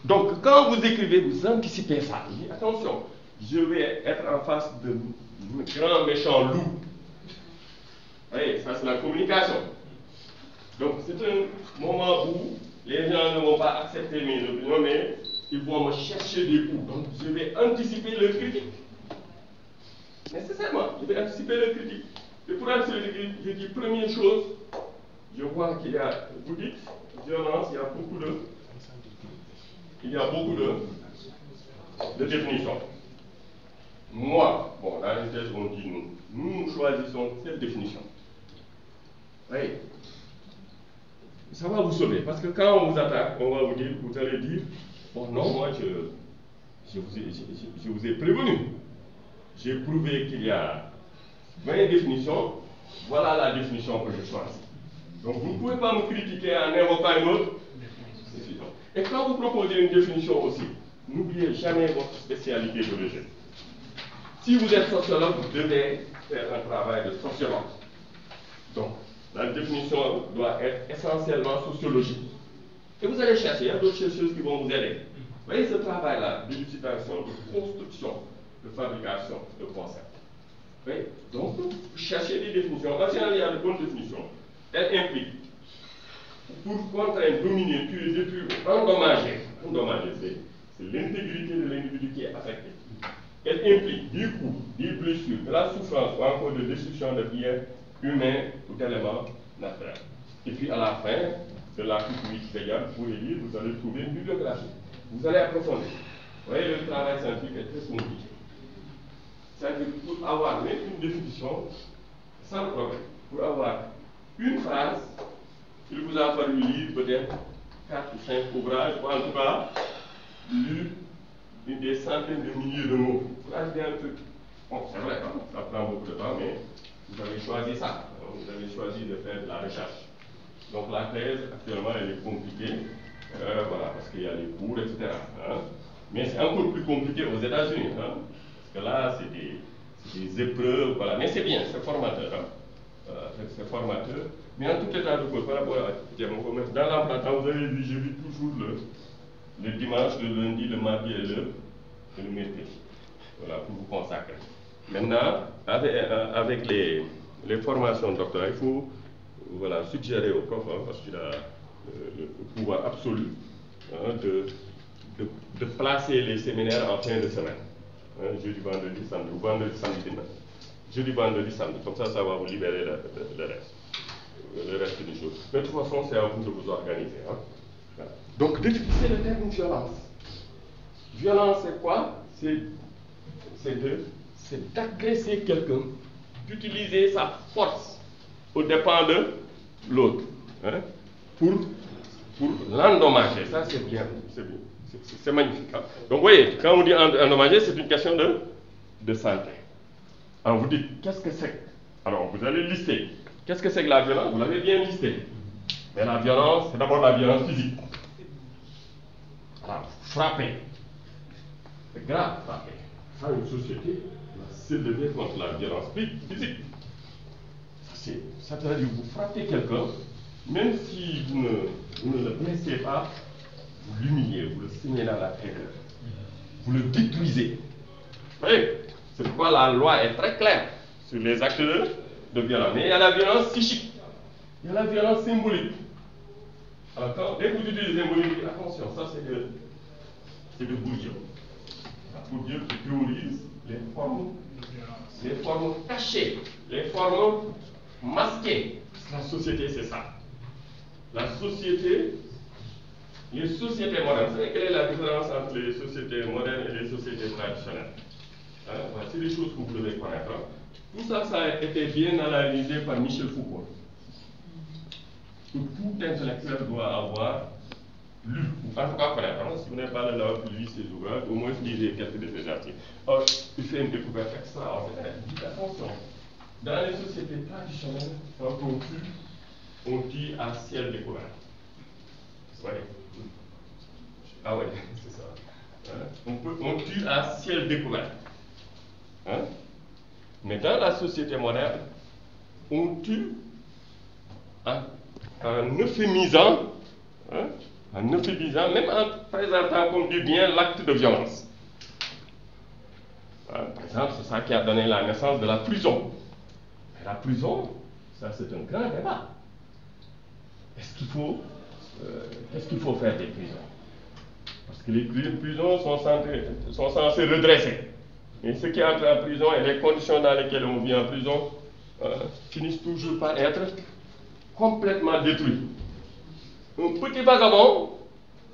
Donc, quand vous écrivez, vous anticipez ça. Attention, je vais être en face de grand méchant loup. Vous voyez, ça c'est la communication. Donc, c'est un moment où les gens ne vont pas accepter mes opinions, mais ils vont me chercher des coups. Donc, je vais anticiper leur critique. Nécessairement, je vais anticiper leur critique. Et pour anticiper leur critique, je dis première chose, je vois qu'il y a, vous dites, violence, il y a beaucoup de définitions. Moi, bon, dans les thèses, on dit nous choisissons cette définition. Oui. Ça va vous sauver, parce que quand on vous attaque, on va vous dire, vous allez dire, bon non, moi je vous ai prévenu. J'ai prouvé qu'il y a 20 définitions, voilà la définition que je choisis. Donc vous ne pouvez pas me critiquer en invoquant une autre définition. Et quand vous proposez une définition aussi, n'oubliez jamais votre spécialité d'origine. Si vous êtes sociologue, vous devez faire un travail de sociologue. Donc, la définition doit être essentiellement sociologique. Et vous allez chercher, il y a d'autres chercheuses qui vont vous aider. Vous voyez ce travail-là d'élucidation, de construction, de fabrication, de concept. Oui. Donc, vous cherchez des définitions. En général, il y a de bonnes définitions. Elles impliquent, pour contraindre, dominer, tuer, détruire, endommager. Endommager, c'est l'intégrité de l'individu qui est affecté. Elle implique des coups, des blessures, de la souffrance ou encore de destruction de biens humains ou d'éléments naturels. Et puis à la fin de l'article Wikipédia, vous pouvez lire, vous allez trouver une bibliographie. Vous allez approfondir. Vous voyez, le travail scientifique est très compliqué. C'est-à-dire pour avoir même une définition, sans problème, pour avoir une phrase, il vous a fallu lire peut-être 4 ou 5 ouvrages, ou en tout cas, lire des centaines de milliers de mots pour arriver à un truc. Bon, c'est vrai, hein, ça prend beaucoup de temps, mais vous avez choisi ça. Vous avez choisi de faire de la recherche. Donc la thèse, actuellement, elle est compliquée, voilà, parce qu'il y a les cours, etc. Hein. Mais c'est encore plus compliqué aux États-Unis, hein, parce que là, c'est des épreuves, voilà. Mais c'est bien, c'est formateur. Hein. C'est formateur. Mais en tout état de cause, par rapport à dans l'emploi, vous avez vu, j'ai vu toujours le dimanche, le lundi, le mardi et le mercredi. Voilà, pour vous consacrer. Maintenant, avec les formations doctorales, il faut suggérer au prof, hein, parce qu'il a le pouvoir absolu, hein, de placer les séminaires en fin de semaine. Hein, jeudi, vendredi, samedi, ou vendredi, samedi, dimanche. Jeudi, vendredi, samedi. Comme ça va vous libérer le reste des choses. Mais de toute façon, c'est à vous de vous organiser. Hein. Voilà. Donc, définissez le terme violence. Violence, c'est quoi? C'est d'agresser quelqu'un, d'utiliser sa force aux dépens de l'autre, hein, pour l'endommager. Ça, c'est bien, c'est magnifique. Hein. Donc, vous voyez, quand on dit endommager, c'est une question de santé. Alors, vous dites, qu'est-ce que c'est? Alors, vous allez lister. Qu'est-ce que c'est que la violence? Vous l'avez bien listé. Mais la violence, c'est d'abord la violence physique. Alors, frapper. C'est grave, frapper. Ça, une société s'élever contre la violence physique. Ça veut dire que vous frappez quelqu'un, même si vous ne le blessez pas, vous l'humiliez, vous le signez dans la tête, vous le détruisez. Vous voyez? C'est pourquoi la loi est très claire sur les actes de violence. Mais il y a la violence psychique, il y a la violence symbolique. Alors, dès que vous utilisez symbolique, attention, ça c'est de Bourdieu. Bourdieu qui théorise les formes cachées, les formes masquées. La société, c'est ça. La société, les sociétés modernes, vous savez quelle est la différence entre les sociétés modernes et les sociétés traditionnelles? C'est des choses que vous devez connaître. Tout ça, ça a été bien analysé par Michel Foucault. Que tout intellectuel doit avoir lu, ou en tout cas connaître. Si vous n'avez pas l'avoir lu ses ouvrages, au moins lisez quelques de ses articles. Or, il fait une découverte extraordinaire. Dites attention, dans les sociétés traditionnelles, quand on tue à ciel découvert. Oui. Ah oui, c'est ça. Hein? On tue à ciel découvert. Hein? Mais dans la société moderne, on tue en euphémisant, hein? En euphémisant, même en présentant comme du bien l'acte de violence. Par exemple, c'est ça qui a donné la naissance de la prison. Mais la prison, ça c'est un grand débat. Qu'est-ce qu'il faut faire des prisons? Parce que les prisons sont censées redresser. Et ceux qui entrent en prison et les conditions dans lesquelles on vit en prison finissent toujours par être complètement détruits. Un petit vagabond,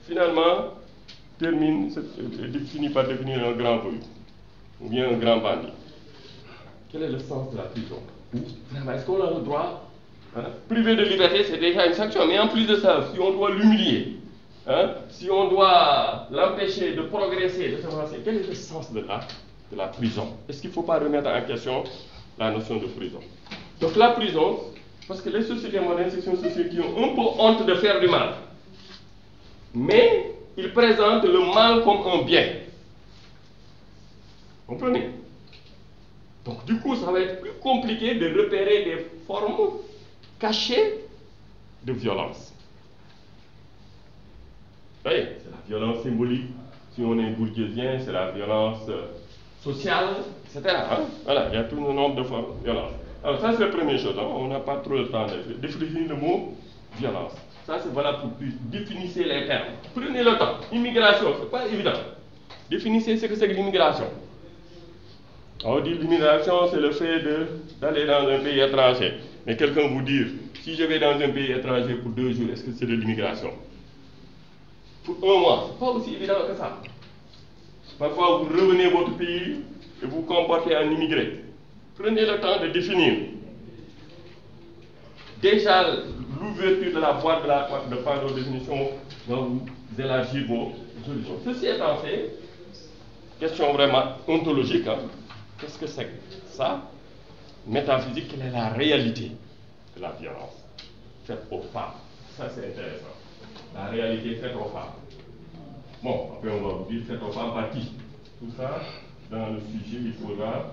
finalement, finit par devenir un grand voyou, ou bien un grand bandit. Quel est le sens de la prison? Est-ce qu'on a le droit? Privé de liberté, c'est déjà une sanction, mais en plus de ça, si on doit l'humilier, si on doit l'empêcher de progresser, de s'avancer, quel est le sens de la prison? Est-ce qu'il ne faut pas remettre en question la notion de prison? Donc la prison, parce que les sociétés modernes, ce sont des sociétés qui ont un peu honte de faire du mal. Mais ils présentent le mal comme un bien. Vous comprenez? Donc du coup, ça va être plus compliqué de repérer des formes cachées de violence. Vous voyez, c'est la violence symbolique. Si on est bourdieuien, c'est la violence sociale, etc. Hein? Voilà, il y a tout un nombre de formes de violence. Alors ça, c'est la première chose. Hein? On n'a pas trop le temps de définir le mot violence. Ça, c'est voilà pour définissez les termes. Prenez le temps. Immigration, c'est pas évident. Définissez ce que c'est que l'immigration. On dit l'immigration, c'est le fait d'aller dans un pays étranger. Mais quelqu'un vous dire, si je vais dans un pays étranger pour 2 jours, est-ce que c'est de l'immigration? Pour 1 mois, c'est pas aussi évident que ça. Parfois, vous revenez à votre pays, et vous comportez en immigré, prenez le temps de définir. Déjà, l'ouverture de la boîte de part de définition va vous élargir vos solutions. Ceci étant fait, question vraiment ontologique, hein. Qu'est-ce que c'est que ça? Métaphysique, quelle est la réalité de la violence faite aux femmes? Ça, c'est intéressant. La réalité faite aux femmes. Bon, après, on va vous dire faite aux femmes par qui? Tout ça, dans le sujet, il faudra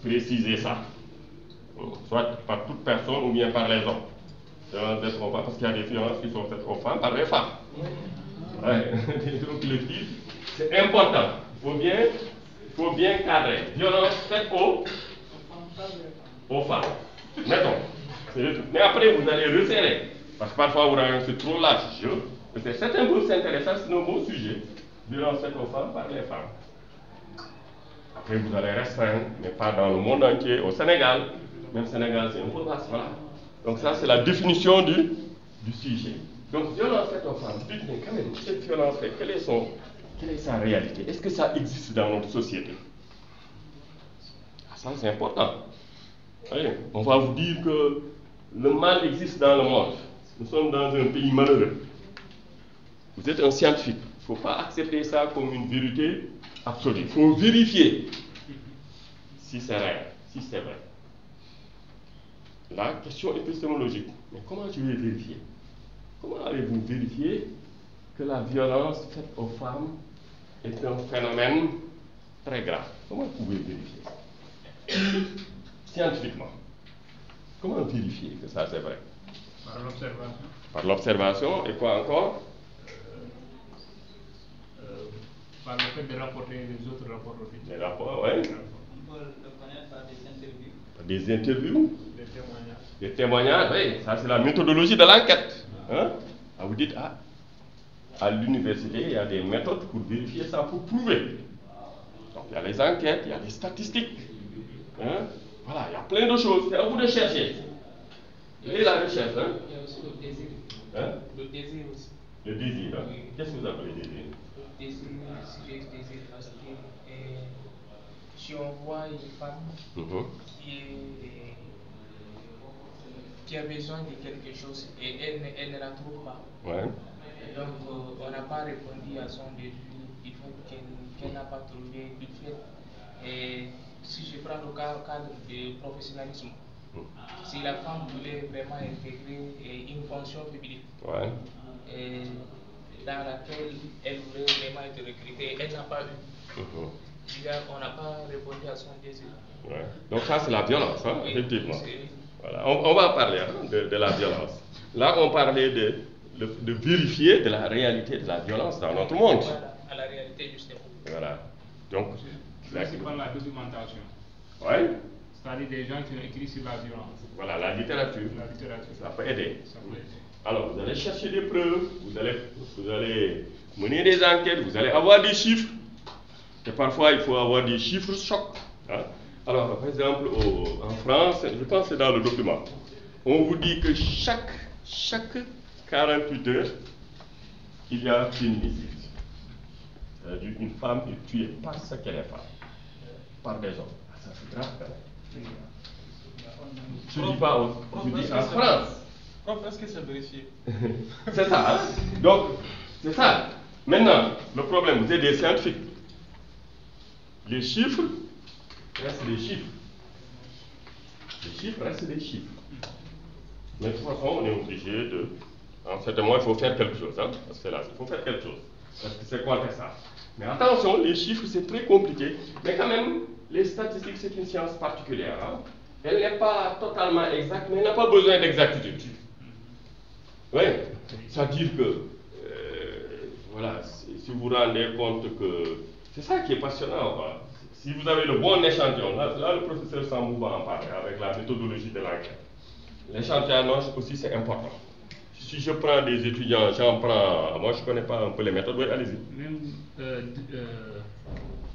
préciser ça. Soit par toute personne ou bien par les hommes. Parce qu'il y a des violences qui sont faites aux femmes par les femmes. Ouais. Donc, le titre, c'est important. Il faut bien cadrer. Violence faite aux femmes. Mettons. Mais après, vous allez resserrer. Parce que parfois, vous avez c'est trop large. Certains groupes s'intéressent à ce nouveau sujet. Violence faite aux femmes par les femmes. Après, vous allez restreindre, mais pas dans le monde entier. Au Sénégal, même Sénégal, c'est un peu vaste. Voilà. Donc, ça, c'est la définition du sujet. Donc, violence faite aux femmes. Dites, mais quand même, cette violence faite, quelle est sa réalité? Est-ce que ça existe dans notre société? Ça, c'est important. Allez, on va vous dire que le mal existe dans le monde. Nous sommes dans un pays malheureux. Vous êtes un scientifique. Il ne faut pas accepter ça comme une vérité absolue. Il faut vérifier si c'est réel, si c'est vrai. La question épistémologique. Mais comment je vais vérifier? Comment allez-vous vérifier que la violence faite aux femmes est un phénomène très grave? Comment vous pouvez vérifier ça? Scientifiquement. Comment vérifier que ça c'est vrai? Par l'observation. Par l'observation, et quoi encore? Par le fait de rapporter les autres rapports aussi. Les rapports, oui. On peut le connaître par des interviews. Par des interviews. Des témoignages. Des témoignages, oui. Ça c'est la méthodologie de l'enquête. Hein? Ah, vous dites, à l'université, il y a des méthodes pour vérifier ça, pour prouver. Donc il y a les enquêtes, il y a des statistiques. Hein? Voilà, il y a plein de choses. C'est à vous de chercher. Et la recherche, hein? Il y a aussi le désir. Hein? Le désir aussi. Le désir, hein? Oui. Qu'est-ce que vous appelez désir? Le désir, si j'ai désir, parce que si on voit une femme qui a besoin de quelque chose et elle ne la trouve pas. Ouais. Donc on n'a pas répondu à son désir du fait qu'elle n'a pas trouvé, du fait. Et si je prends le cadre du professionnalisme, si la femme voulait vraiment intégrer une fonction publique, Ouais. dans laquelle elle voulait vraiment être recrutée, elle n'a pas eu. On n'a pas répondu à son désir. Ouais. Donc ça c'est la violence, hein, Oui, effectivement. c'est- Voilà. On va parler hein, de la violence. Là on parlait de vérifier de la réalité de la violence dans notre monde. Voilà, à la réalité justement. Voilà. Donc, C'est par la documentation. ouais. C'est-à-dire des gens qui ont écrit sur la violence. Voilà, la littérature. La littérature. Ça peut aider. Ça peut aider. Alors, vous allez chercher des preuves, vous allez mener des enquêtes, vous allez avoir des chiffres. Et parfois, il faut avoir des chiffres chocs. Hein. Alors, par exemple, en France, je pense que c'est dans le document, on vous dit que chaque 48 heures, il y a un féminicide. C'est-à-dire une femme est tuée parce qu'elle est femme, par des hommes. Ça, c'est grave. Hein. Je ne dis pas je dis en France. Prof, est-ce que c'est vérifié? C'est ça, hein? Donc, c'est ça. Maintenant, le problème, vous êtes des scientifiques. Les chiffres restent des chiffres. Les chiffres restent des chiffres. Mais de toute façon, on est obligé de. En certain moment, il faut faire quelque chose. Hein? Parce que là, il faut faire quelque chose. Parce que c'est quoi ça? Mais attention, les chiffres, c'est très compliqué. Mais quand même, les statistiques, c'est une science particulière. Hein? Elle n'est pas totalement exacte, mais elle n'a pas besoin d'exactitude. Oui, c'est-à-dire que, voilà, si vous vous rendez compte que c'est ça qui est passionnant, quoi. Si vous avez le bon échantillon, là le professeur Sambou va en parler avec la méthodologie de l'enquête. L'échantillonnage aussi c'est important. Si je prends des étudiants, moi je ne connais pas un peu les méthodes, oui, allez-y. Même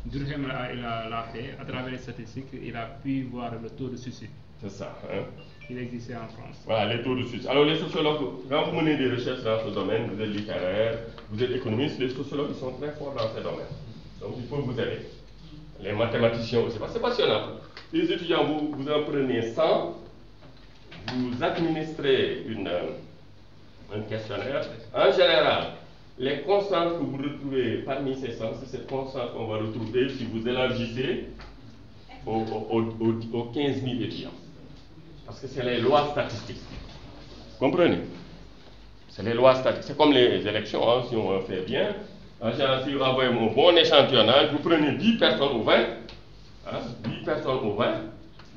Durkheim l'a fait, à travers les statistiques, il a pu voir le taux de suicide. C'est ça. Hein? Il existait en France. Voilà, les taux de suicide. Alors les sociologues, quand vous menez des recherches dans ce domaine, vous êtes littéraire, vous êtes économiste, les sociologues ils sont très forts dans ces domaines. Donc il faut vous aider. Les mathématiciens aussi, parce que c'est passionnant. Les étudiants, vous en prenez 100, vous administrez un questionnaire. En général, les constantes que vous retrouvez parmi ces 100, c'est cette constante qu'on va retrouver si vous élargissez aux 15 000 étudiants. Parce que c'est les lois statistiques. Vous comprenez? C'est les lois statistiques. C'est comme les élections, hein, si on fait bien. En général, si vous envoyez un bon échantillonnage, vous prenez 10 personnes ou 20, hein, 10 personnes ou 20,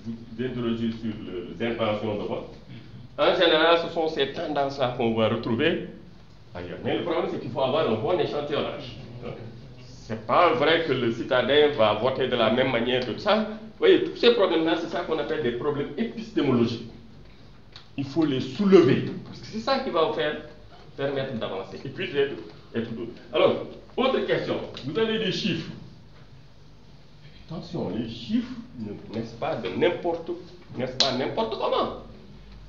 vous interrogez sur les intentions de vote. En général, ce sont ces tendances-là qu'on va retrouver ailleurs. Mais le problème, c'est qu'il faut avoir un bon échantillonnage. C'est pas vrai que le citadin va voter de la même manière que ça. Vous voyez, tous ces problèmes-là, c'est ça qu'on appelle des problèmes épistémologiques. Il faut les soulever, parce que c'est ça qui va vous permettre d'avancer. Et puis, être d'autres. Alors, autre question. Vous avez des chiffres. Attention, les chiffres, n'est-ce pas n'importe comment.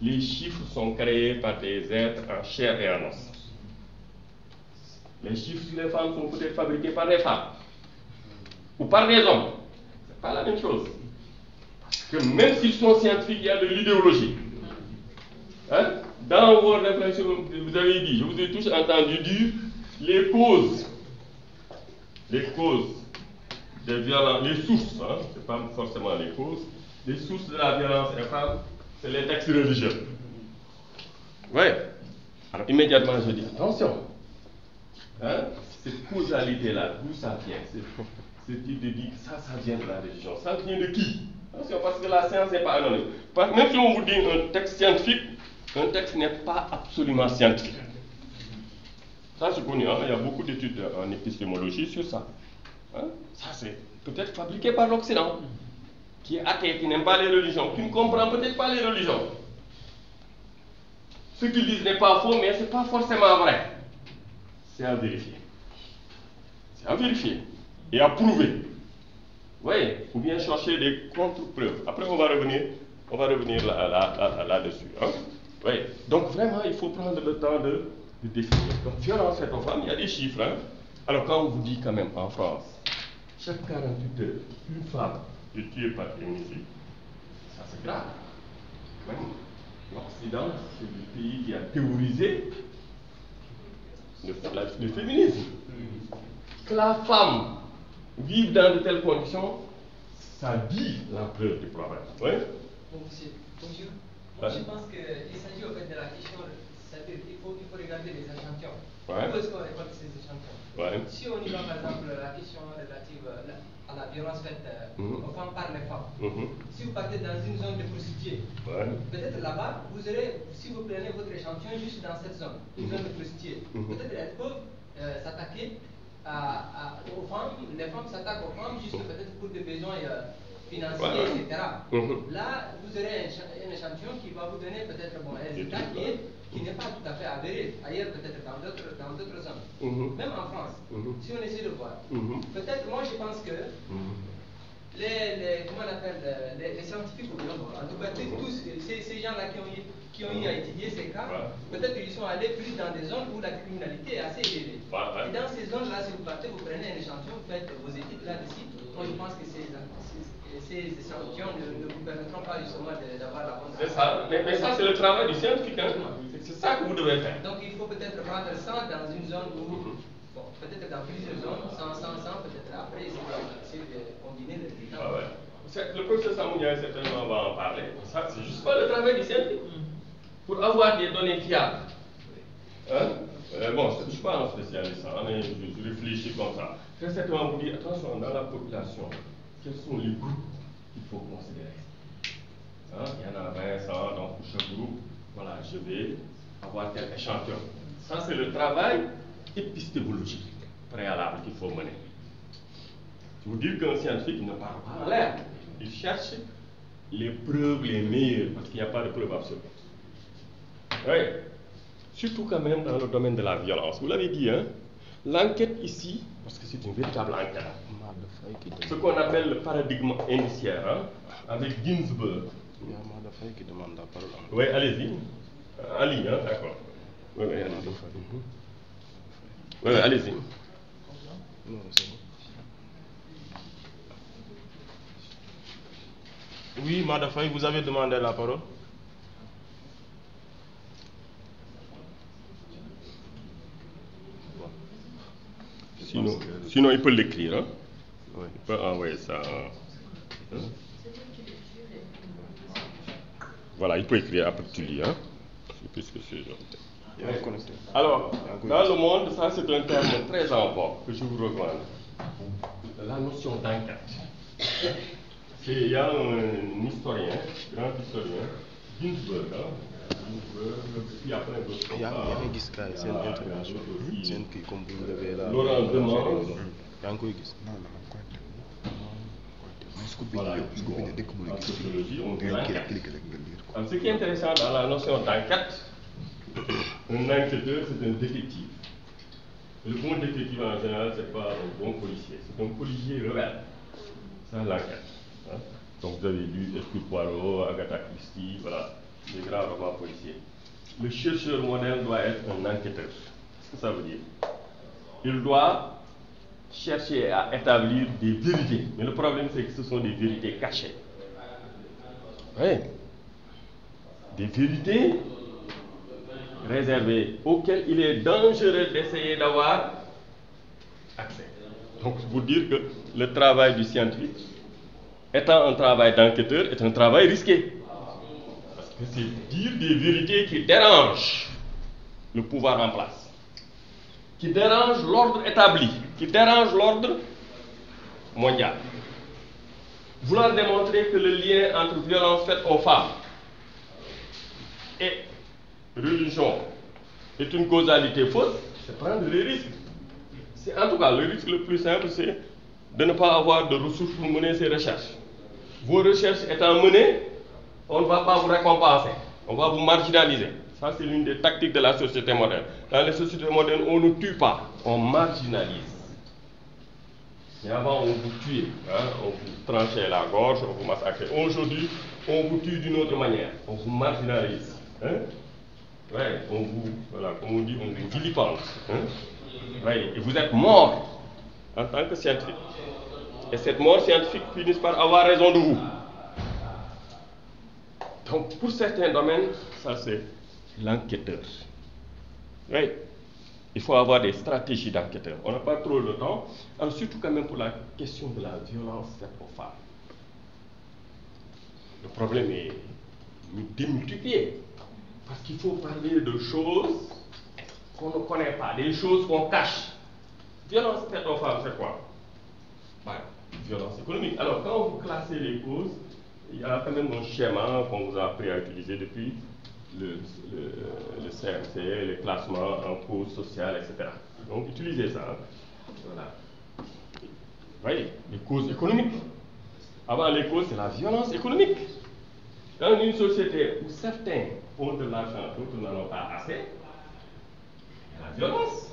Les chiffres sont créés par des êtres en chair et en os. Les chiffres sur les femmes sont peut-être fabriqués par des femmes ou par des hommes. C'est pas la même chose. Parce que même s'ils sont scientifiques, il y a de l'idéologie. Hein? Dans vos réflexions, vous avez dit, je vous ai tous entendu dire les causes des violences, les sources, hein? C'est pas forcément les causes, les sources de la violence des femmes, c'est les textes religieux. Oui. Alors immédiatement je dis attention. Hein? Cette causalité-là, d'où ça vient? Cette idée de dire ça vient de la religion. Ça vient de qui? Attention, parce que la science n'est pas anonyme. Même si on vous dit un texte scientifique, un texte n'est pas absolument scientifique. Ça c'est connu, hein? Il y a beaucoup d'études en épistémologie sur ça. Hein? Ça c'est peut-être fabriqué par l'Occident, qui est athée, qui n'aime pas les religions, qui ne comprend peut-être pas les religions. Ce qu'ils disent n'est pas faux, mais ce n'est pas forcément vrai. C'est à vérifier. C'est à vérifier et à prouver. Vous voyez, ou bien chercher des contre-preuves. Après, on va revenir là-dessus. Hein? Oui. Donc, vraiment, il faut prendre le temps de définir. Donc, violence faite aux femmes, il y a des chiffres. Hein? Alors, quand on vous dit quand même en France, chaque 48 heures, une femme est tuée par féminicide, ça c'est grave. Même l'Occident, c'est le pays qui a théorisé le féminisme. Que la femme vive dans de telles conditions, ça dit l'ampleur du problème. Oui? Donc, bonjour. Ouais. Je pense qu'il s'agit au fait de la question, c'est-à-dire qu'il faut regarder les échantillons. Ouais. Où est-ce qu'on récolte ces échantillons? Ouais. Si on y va par exemple la question relative à la violence faite aux femmes par les femmes, si vous partez dans une zone de prostituées, peut-être là-bas, vous aurez, si vous prenez votre échantillon juste dans cette zone, une zone de prostituées, peut-être elles peuvent s'attaquer aux femmes, les femmes s'attaquent aux femmes juste peut-être pour des besoins financiers, etc. Là, vous aurez un échantillon qui va vous donner peut-être un résultat qui n'est pas tout à fait avéré, ailleurs peut-être dans d'autres zones. Même en France, si on essaie de voir, peut-être moi je pense que comment on appelle, les scientifiques, en tout cas tous ces gens-là qui ont eu à étudier ces cas, peut-être ils sont allés plus dans des zones où la criminalité est assez élevée. Et dans ces zones-là, si vous partez, vous prenez un échantillon, vous faites vos études là-dessus, moi je pense que ces échantillons ne vous permettront pas justement d'avoir la bonne. C'est ça, mais ça c'est le travail du scientifique. Hein? C'est ça que vous devez faire. Donc il faut peut-être prendre 100 dans une zone où, bon, peut-être dans plusieurs zones, 100, peut-être après, essayer de combiner les résultats. Le professeur Samounia certainement va en parler. Ça, c'est juste pas le travail du scientifique. Pour avoir des données fiables. Hein? Bon, je ne suis pas un spécialiste, hein, mais je réfléchis comme ça. Très certainement, vous dire, attention, dans la population, quels sont les groupes qu'il faut considérer? Hein? Il y en a 20, 100, donc pour chaque groupe, voilà, je vais avoir tel échantillon. Ça, c'est le travail épistémologique préalable qu'il faut mener. Je vous dire qu'un scientifique ne parle pas en l'air. Il cherche les preuves les meilleures, parce qu'il n'y a pas de preuves absolues. Oui. Surtout quand même dans le domaine de la violence. Vous l'avez dit, hein? L'enquête ici, parce que c'est une véritable enquête, ce qu'on appelle le paradigme indiciaire, hein? Avec Ginsburg. Il y a Madafay qui demande la parole. Oui, allez-y. Ali, hein? D'accord. Oui, allez-y. Oui, allez-y. Oui, Madame Faye, vous avez demandé la parole. Sinon, il peut l'écrire. Hein? Oui. Il peut envoyer ça. Voilà, il peut écrire après tu lis. Hein? Puisque c'est... Alors, dans le monde, ça c'est un terme très en vogue que je vous recommande. La notion d'enquête. Il y a un historien, grand historien, Ginsburg, qui a plein d'autres. Il y a un Giska, c'est une intervention. C'est une qui, comme vous l'avez là. Laurent Demans. Il y a un Gis. Voilà, en sociologie, on dit l'enquête. Ce qui est intéressant dans la notion d'enquête, un enquêteur, c'est un détective. Le bon détective en général, ce n'est pas un bon policier, c'est un policier rebelle. C'est l'enquête. Hein? Donc vous avez lu Hercule Poirot, Agatha Christie, voilà, les grands romans policiers. Le chercheur moderne doit être un enquêteur. Qu'est-ce que ça veut dire? Il doit chercher à établir des vérités. Mais le problème, c'est que ce sont des vérités cachées. Oui. Des vérités réservées auxquelles il est dangereux d'essayer d'avoir accès. Donc, pour dire que le travail du scientifique, étant un travail d'enquêteur, est un travail risqué. Parce que c'est dire des vérités qui dérangent le pouvoir en place, qui dérangent l'ordre établi, qui dérangent l'ordre mondial. Vouloir démontrer que le lien entre violence faite aux femmes et religion est une causalité fausse, c'est prendre les risques. En tout cas, le risque le plus simple, c'est de ne pas avoir de ressources pour mener ces recherches. Vos recherches étant menées, on ne va pas vous récompenser, on va vous marginaliser. Ça, c'est l'une des tactiques de la société moderne. Dans les sociétés modernes, on ne tue pas, on marginalise. Et avant, on vous tuait, hein? On vous tranchait la gorge, on vous massacrait. Aujourd'hui, on vous tue d'une autre manière, on vous marginalise. Hein? Ouais, on vous, voilà, comme on dit, on vous vilipende. Hein? Ouais, et vous êtes mort en tant que scientifique. Et cette mort scientifique finit par avoir raison de vous. Donc, pour certains domaines, ça c'est l'enquêteur. Oui, il faut avoir des stratégies d'enquêteur. On n'a pas trop le temps. Alors, surtout quand même pour la question de la violence faite aux femmes. Le problème est démultiplié. Parce qu'il faut parler de choses qu'on ne connaît pas, des choses qu'on cache. Violence faite aux femmes, c'est quoi? Violence économique. Alors, quand vous classez les causes, il y a quand même un schéma qu'on vous a appris à utiliser depuis le CMC, les classements en causes sociales, etc. Donc, utilisez ça. Voilà. Vous voyez, les causes économiques. Avant les causes, c'est la violence économique. Dans une société où certains ont de l'argent, d'autres n'en ont pas assez, il y a la violence.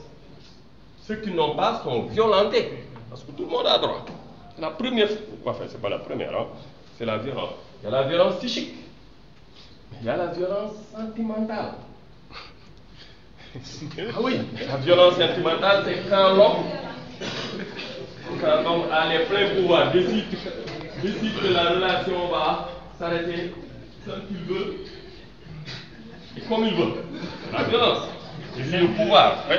Ceux qui n'ont pas sont violentés. Parce que tout le monde a droit. C'est la première, enfin, c'est pas la première, hein, c'est la violence. Il y a la violence psychique. Il y a la violence sentimentale. Ah oui, la violence sentimentale, c'est quand l'homme a les pleins pouvoirs, décide que la relation va s'arrêter quand il veut et comme il veut. La violence, c'est le pouvoir. Oui.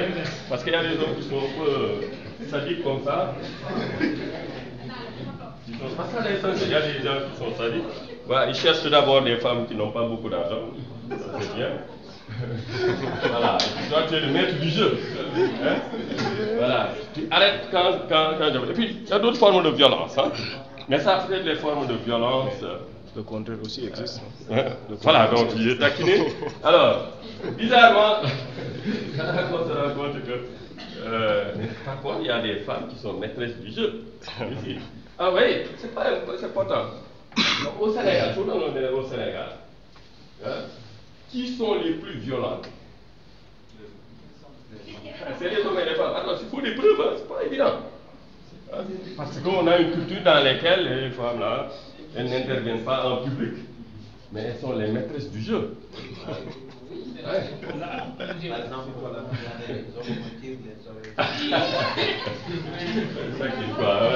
Parce qu'il y a des hommes qui sont un peu sadiques comme ça. Ils sont pas ça les sens, il y a des gens qui sont sadiques. Voilà, ils cherchent d'abord des femmes qui n'ont pas beaucoup d'argent. Ça c'est bien. Voilà, toi tu es le maître du jeu. Hein? Voilà, tu arrêtes quand et puis il y a d'autres formes de violence. Hein? Mais ça peut être les formes de violence. Le contraire aussi existe. Voilà, donc il est taquiné. Alors, bizarrement, on se rend compte que par contre, il y a des femmes qui sont maîtresses du jeu. Ici. Ah oui, c'est important. Donc, au Sénégal, surtout au Sénégal, hein, qui sont les plus violentes? C'est les hommes et les femmes. Attends, il faut des preuves, hein, c'est pas évident. Hein? Parce qu'on a une culture dans laquelle les femmes là, elles n'interviennent pas en public, mais elles sont les maîtresses du jeu. Ouais. Par exemple, pour la les hommes motivent les hommes.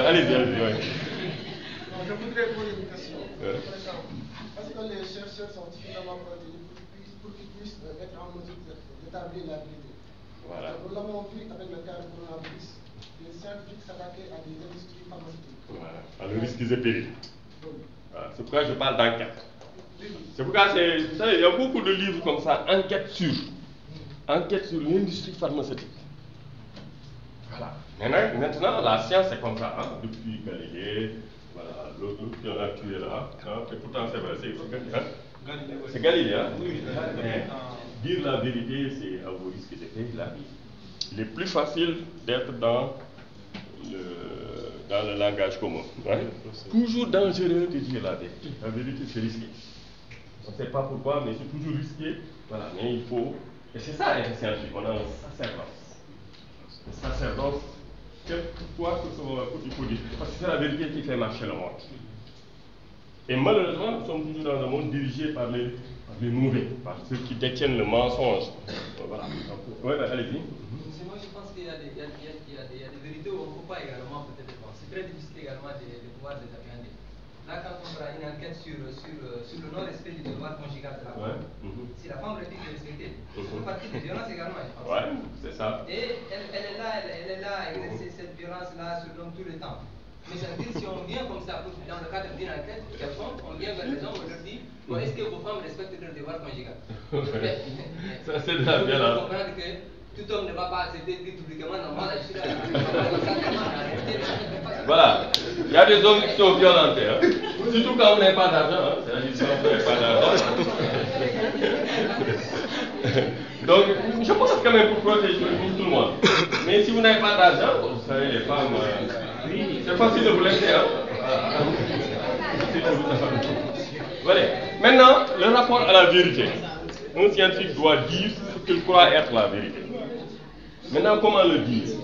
Allez-y, ouais. Je voudrais poser une question. Par exemple, est-ce que les chercheurs sont suffisamment protégés pour qu'ils puissent être en mesure d'établir la vérité? Voilà. Nous l'avons vu avec le cas du coronavirus, les scientifiques s'attaquaient à des industries pharmaceutiques. Voilà, à le risque et périls. Voilà. C'est pourquoi je parle d'enquête. C'est pourquoi vous savez, il y a beaucoup de livres comme ça, enquête sur l'industrie pharmaceutique. Voilà. Maintenant, la science est comme ça, hein, depuis Galilée, voilà, l'autre qui en a tué là, hein, et pourtant c'est vrai, c'est Galilée, hein. Mais dire la vérité, c'est à vos risques et périls la vie. Il est plus facile d'être dans le langage commun. Hein? Toujours dangereux de dire la vérité. La vérité, c'est risqué. On ne sait pas pourquoi, mais c'est toujours risqué. Voilà, mais il faut. Et c'est ça, être scientifique. On a un sacerdoce. Le sacerdoce, quoi que ce soit, il faut dire. Parce que c'est la vérité qui fait marcher le monde. Et malheureusement, nous sommes toujours dans un monde dirigé par les mauvais, par ceux qui détiennent le mensonge. Voilà. Oui, allez-y. Moi, je pense qu'il y a des vérités où on ne peut pas également peut-être penser. C'est très difficile également de pouvoir les appréhender. Là, quand on fera une enquête sur le non-respect du devoir conjugal de la femme, si la femme refuse de respecter, c'est une partie de violence également, je pense. Ouais, c'est ça. Et elle est là à exercer cette violence-là sur l'homme tout le temps. Mais ça veut dire si on vient comme ça, dans le cadre d'une enquête, on vient vers les hommes, on leur dit bon, est-ce que vos femmes respectent leur devoir conjugal? Ça, c'est de la violence. Il faut comprendre que tout homme ne va pas accepter de dire publiquement non, moi, je suis là. Voilà. Il y a des hommes qui sont violentés. Hein. Surtout quand on n'a pas d'argent. Hein. C'est-à-dire si on n'a pas d'argent. Donc, je pense quand même pour protéger tout le monde. Mais si vous n'avez pas d'argent, vous savez, les femmes, c'est facile de vous laisser. Hein. Voilà. Maintenant, le rapport à la vérité. Un scientifique doit dire ce qu'il croit être la vérité. Maintenant, comment le dire?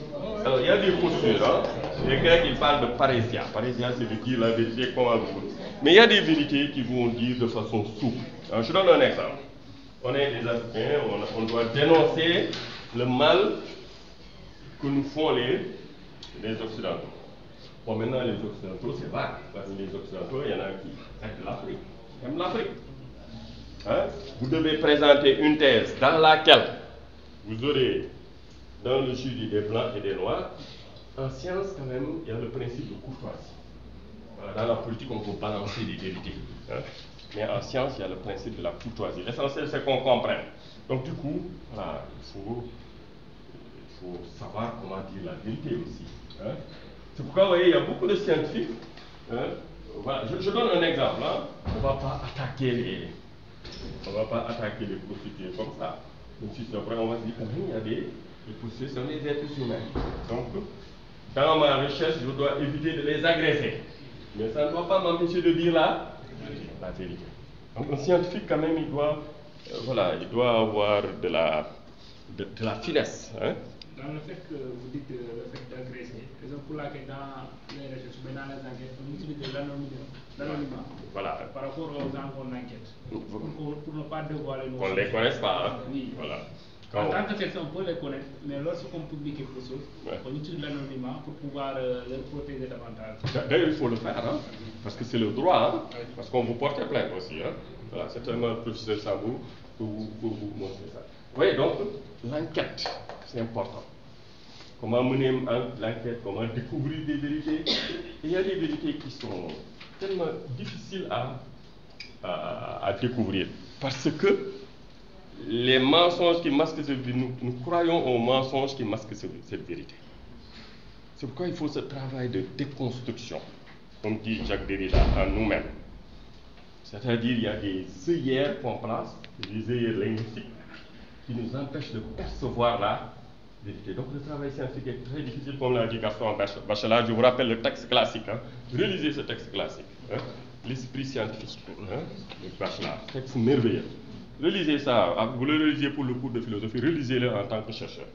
Alors, il y a des postures. Hein. Les Grecs, ils parlent de parésia. Parésia, c'est de dire la vérité comme vous voulez. Mais il y a des vérités qui vont dire de façon souple. Alors, je donne un exemple. On est des Africains, on doit dénoncer le mal que nous font les Occidentaux. Bon, maintenant, les Occidentaux, c'est vague. Parce que les Occidentaux, il y en a qui aiment l'Afrique. Aiment l'Afrique. Hein? Vous devez présenter une thèse dans laquelle vous aurez, dans le jury des blancs et des noirs, en science, quand même, il y a le principe de courtoisie. Voilà, dans la politique, on peut balancer des vérités. Hein? Mais en science, il y a le principe de la courtoisie. L'essentiel, c'est qu'on comprenne. Donc, du coup, voilà, il faut savoir comment dire la vérité aussi. Hein? C'est pourquoi, vous voyez, il y a beaucoup de scientifiques. Hein? Voilà, je donne un exemple. Hein? On ne va pas attaquer les prostituées comme ça. Donc, si c'est vrai, on va se dire qu'il y a des prostituées, sont des êtres humains. Donc, dans ma recherche, je dois éviter de les agresser. Mais ça ne doit pas m'empêcher de dire la vérité. Donc, un scientifique, quand même, il doit avoir de la finesse. Hein? Dans le fait que vous dites le fait d'agresser, raison pour laquelle dans les recherches, mais dans les enquêtes, on utilise l'anonymat. Voilà. Par rapport aux gens qu'on enquête. Pour ne pas dévoiler nos on ne les connaisse pas. Hein? Oui. Voilà. En tant que chercheur, on peut les connaître, mais lorsqu'on publie quelque chose, on utilise l'anonymat pour pouvoir les protéger davantage. D'ailleurs, il faut le faire, hein? Parce que c'est le droit, hein? Parce qu'on vous porte plainte aussi. Hein? Voilà, c'est tellement le professeur Sambou pour vous montrer ça. Oui, donc, l'enquête, c'est important. Comment mener l'enquête, comment découvrir des vérités. Et il y a des vérités qui sont tellement difficiles à découvrir. Parce que les mensonges qui masquent cette vérité, nous croyons aux mensonges qui masquent cette vérité. C'est pourquoi il faut ce travail de déconstruction, comme dit Jacques Derrida, en nous-mêmes. C'est-à-dire, il y a des œillères qu'on place, des œillères linguistiques, qui nous empêchent de percevoir la vérité. Donc, le travail scientifique est très difficile, comme l'a dit Gaston Bachelard. Je vous rappelle le texte classique. Hein. Relisez ce texte classique. Hein. L'esprit scientifique hein, de Bachelard. Texte merveilleux. Relisez ça. Vous le relisez pour le cours de philosophie. Relisez-le en tant que chercheur.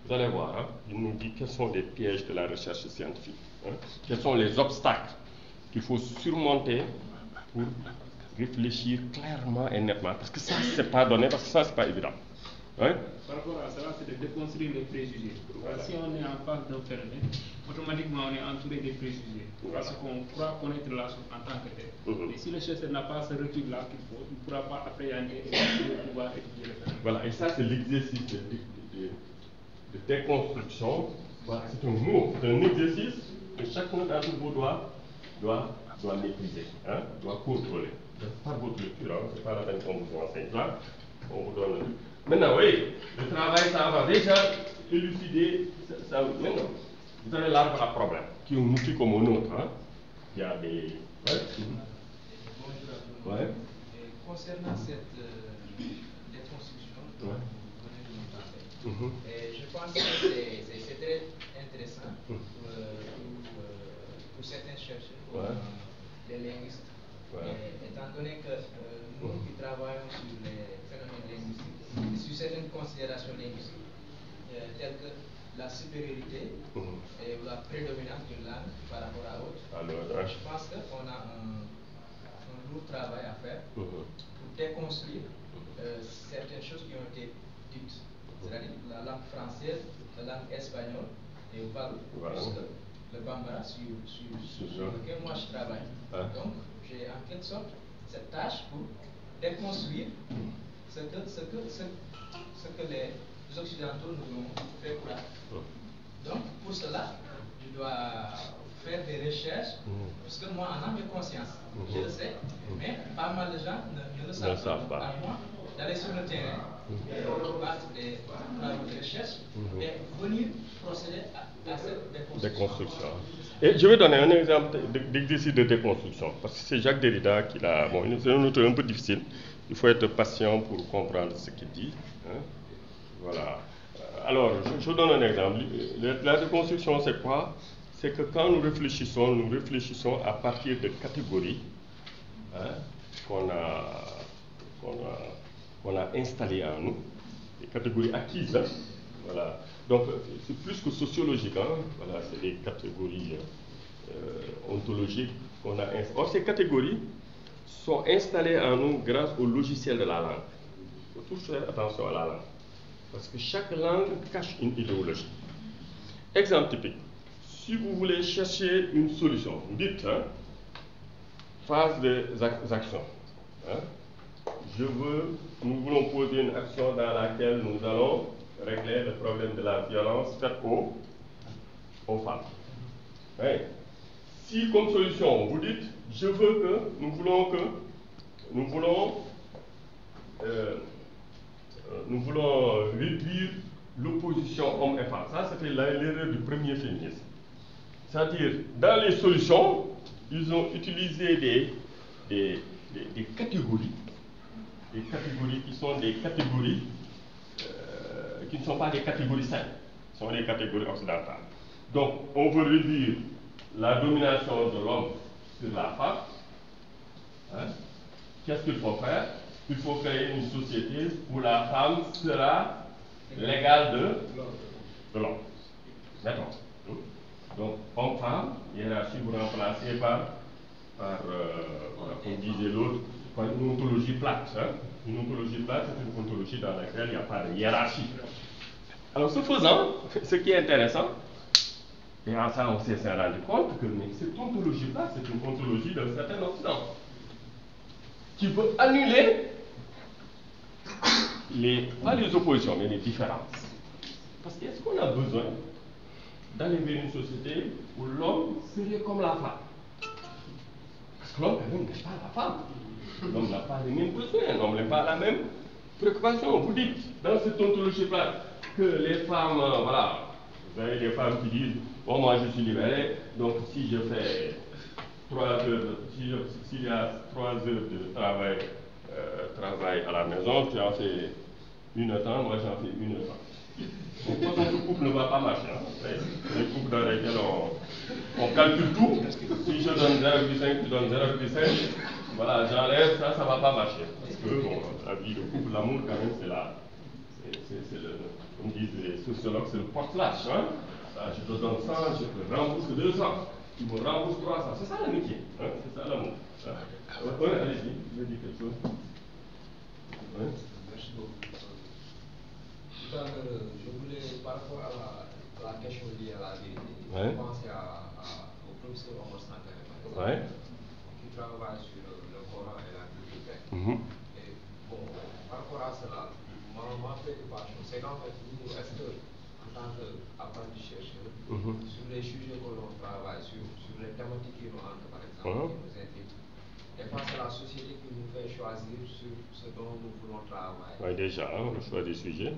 Vous allez voir. Hein, il nous dit quels sont les pièges de la recherche scientifique. Hein, quels sont les obstacles qu'il faut surmonter pour réfléchir clairement et nettement. Parce que ça, c'est pas donné, parce que ça, c'est pas évident. Ouais. Par rapport à cela, c'est de déconstruire les préjugés. Voilà. Si on est en face d'un phénomène, automatiquement on est entouré des préjugés. Voilà. Parce qu'on croit connaître la chose en tant que tel. Mais si le chercheur n'a pas ce recul-là qu'il faut, il ne pourra pas appréhender et pouvoir étudier le phénomène. Voilà, et ça c'est l'exercice de déconstruction. Voilà, c'est un mot, c'est un exercice que chacun d'entre vous doit maîtriser, hein, doit contrôler. Par votre lecture, hein, c'est pas la peine qu'on vous enseigne là, on vous donne. Maintenant, oui, le travail, ça va déjà élucider, ça, maintenant, vous avez l'arbre à problème, qui est un outil comme un autre, hein. Il y a des... Ouais. Bonjour à tout le monde. Ouais. Concernant cette déconstruction, Ouais. vous venez de nous passer. Et je pense que c'est très intéressant pour certains chercheurs, comme les linguistes. Étant donné que nous qui travaillons sur les phénomènes linguistiques, et sur certaines considérations linguistiques, telles que la supériorité et la prédominance d'une langue par rapport à l'autre, je pense qu'on a un lourd travail à faire pour déconstruire certaines choses qui ont été dites, c'est-à-dire la langue française, la langue espagnole et le Wallon, puisque le Bambara sur lequel moi je travaille. Donc, j'ai en quelque sorte cette tâche pour déconstruire ce que les Occidentaux nous ont fait croire. Donc, pour cela, je dois faire des recherches, parce que moi, en âme et conscience, je le sais, mais pas mal de gens ne le savent pas. À moi d'aller sur le terrain, battre des travaux de recherche et venir procéder à cette déconstruction. Et je vais donner un exemple d'exercice de déconstruction, parce que c'est Jacques Derrida qui l'a... Bon, c'est un auteur un peu difficile, il faut être patient pour comprendre ce qu'il dit. Hein. Voilà. Alors, je donne un exemple. La déconstruction, c'est quoi? C'est que quand nous réfléchissons à partir de catégories, hein, qu'on a installées en nous, des catégories acquises. Hein. Voilà. Donc, c'est plus que sociologique. Hein. Voilà, c'est des catégories ontologiques qu'on a installées. Or, ces catégories sont installées en nous grâce au logiciel de la langue. Il faut toujours faire attention à la langue. Parce que chaque langue cache une idéologie. Exemple typique. Si vous voulez chercher une solution, vous dites, hein, phase des actions. Hein, nous voulons poser une action dans laquelle nous allons régler le problème de la violence faite aux femmes. Ouais. Si comme solution, vous dites, nous voulons réduire l'opposition homme et femme. Ça, c'était l'erreur du premier féminisme. C'est-à-dire, dans les solutions, ils ont utilisé des catégories. Des catégories qui sont des catégories qui ne sont pas des catégories saines, ce sont des catégories occidentales. Donc, on veut réduire la domination de l'homme sur la femme. Hein? Qu'est-ce qu'il faut faire? Il faut créer une société où la femme sera l'égale de l'homme. D'accord. Donc, homme-femme, hiérarchie vous remplacez par comme disait l'autre, une ontologie plate. Hein? Une ontologie plate, c'est une ontologie dans laquelle il n'y a pas de hiérarchie. Alors, ce faisant, ce qui est intéressant, et en ça on s'est rendu compte que cette ontologie-là, c'est une ontologie d'un certain Occident, qui veut annuler pas les oppositions, mais les différences. Parce qu'est-ce qu'on a besoin d'aller vers une société où l'homme serait comme la femme? Parce que l'homme, n'est pas la femme. L'homme n'a pas les mêmes besoins, l'homme n'a pas la même préoccupation. Vous dites, dans cette ontologie-là, que les femmes, voilà, vous avez des femmes qui disent, bon, moi je suis libérée, donc si je fais 3 heures, s'il y a 3 heures de travail à la maison, tu en fais 1 heure temps, moi j'en fais 1 heure temps. Donc, ce couple ne va pas marcher. Hein. Les couples dans lesquels on calcule tout, si je donne 0,5, tu donnes 0,5, voilà, j'enlève, ça ne va pas marcher. Parce que bon, la vie de couple, l'amour, quand même, c'est là. C'est le, comme disent les sociologues, c'est le porte-lâche. Hein? Je te donne 100, je te rembourse 200. Tu me rembourses 300. C'est ça l'amitié. Hein? C'est ça l'amour. Oui, allez-y, je vais dire quelque chose. Oui. Merci beaucoup. Tout à l'heure, je voulais, par rapport à la question liée à la vérité, Ouais. penser au professeur Omar Sankara, Ouais. qui travaille sur le Coran et la Bible. Et bon, par rapport à cela, ma préoccupation, c'est qu'en fait, nous, est-ce que, en tant qu'apprentis chercheurs, sur les sujets que l'on travaille, sur les thématiques qui nous entrent, par exemple, qui nous inquiètent, et face à la société qui nous fait choisir sur ce dont nous voulons travailler. Oui, déjà, le choix des sujets.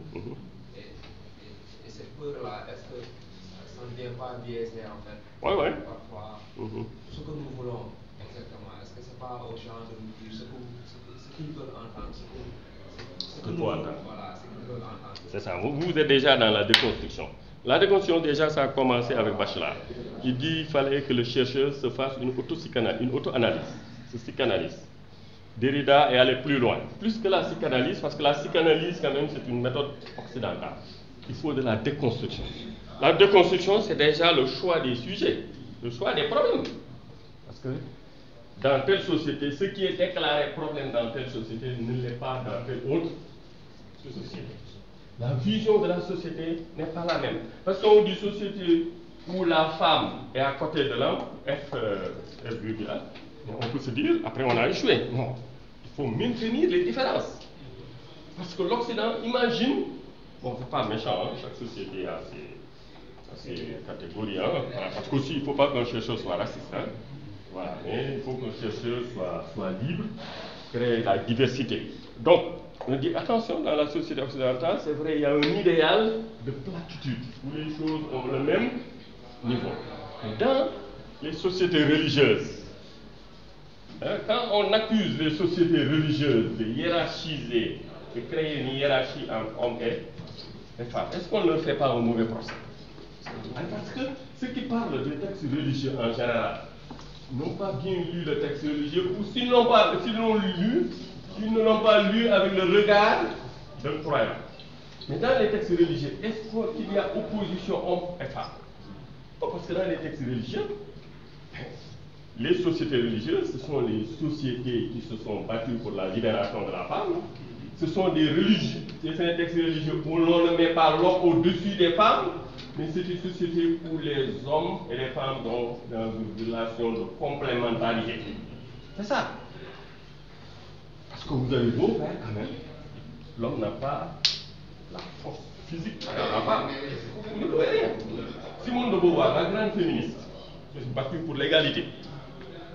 Et cette peur-là, est-ce que ça ne vient pas biaiser en fait parfois ce que nous voulons exactement? Est-ce que ce n'est pas aux gens de nous dire ce qu'ils veulent entendre, ce que nous voulons, voilà, ce qu'ils veulent entendre? C'est ça, vous êtes déjà dans la déconstruction. La déconstruction, déjà, ça a commencé avec Bachelard. Il dit qu'il fallait que le chercheur se fasse une auto-analyse, se psychanalyse. Derrida est allé plus loin, plus que la psychanalyse, parce que la psychanalyse, quand même, c'est une méthode occidentale. Il faut de la déconstruction. La déconstruction, c'est déjà le choix des sujets, le choix des problèmes. Parce que dans telle société, ce qui est déclaré problème dans telle société ne l'est pas dans telle autre société. La vision de la société n'est pas la même. Parce qu'on dit société où la femme est à côté de l'homme, on peut se dire, après on a échoué. Non, il faut maintenir les différences. Parce que l'Occident imagine, bon, c'est pas méchant, hein, chaque société a ses catégories. Hein, parce qu'aussi, il ne faut pas qu'un chercheur soit raciste. Hein, voilà, mais il faut qu'un chercheur soit libre, créer la diversité. Donc, on dit attention, dans la société occidentale, c'est vrai, il y a un idéal de platitude, où les choses ont le même niveau. Mais dans les sociétés religieuses, quand on accuse les sociétés religieuses de hiérarchiser, de créer une hiérarchie entre hommes et femmes, est-ce qu'on ne leur fait pas un mauvais procès? Parce que ceux qui parlent des textes religieux en général n'ont pas bien lu le texte religieux, ou s'ils l'ont lu, ils ne l'ont pas lu avec le regard d'un croyant. Mais dans les textes religieux, est-ce qu'il y a opposition hommes et femmes? Parce que dans les textes religieux, les sociétés religieuses, ce sont les sociétés qui se sont battues pour la libération de la femme. Ce sont des religieux, c'est un texte religieux où l'on ne met pas l'homme au-dessus des femmes, mais c'est une société où les hommes et les femmes sont dans une relation de complémentarité. C'est ça. Parce que vous avez beau faire quand même, l'homme n'a pas la force physique dans la femme. Vous ne pouvez rien. Simone de Beauvoir, la grande féministe, s'est battue pour l'égalité.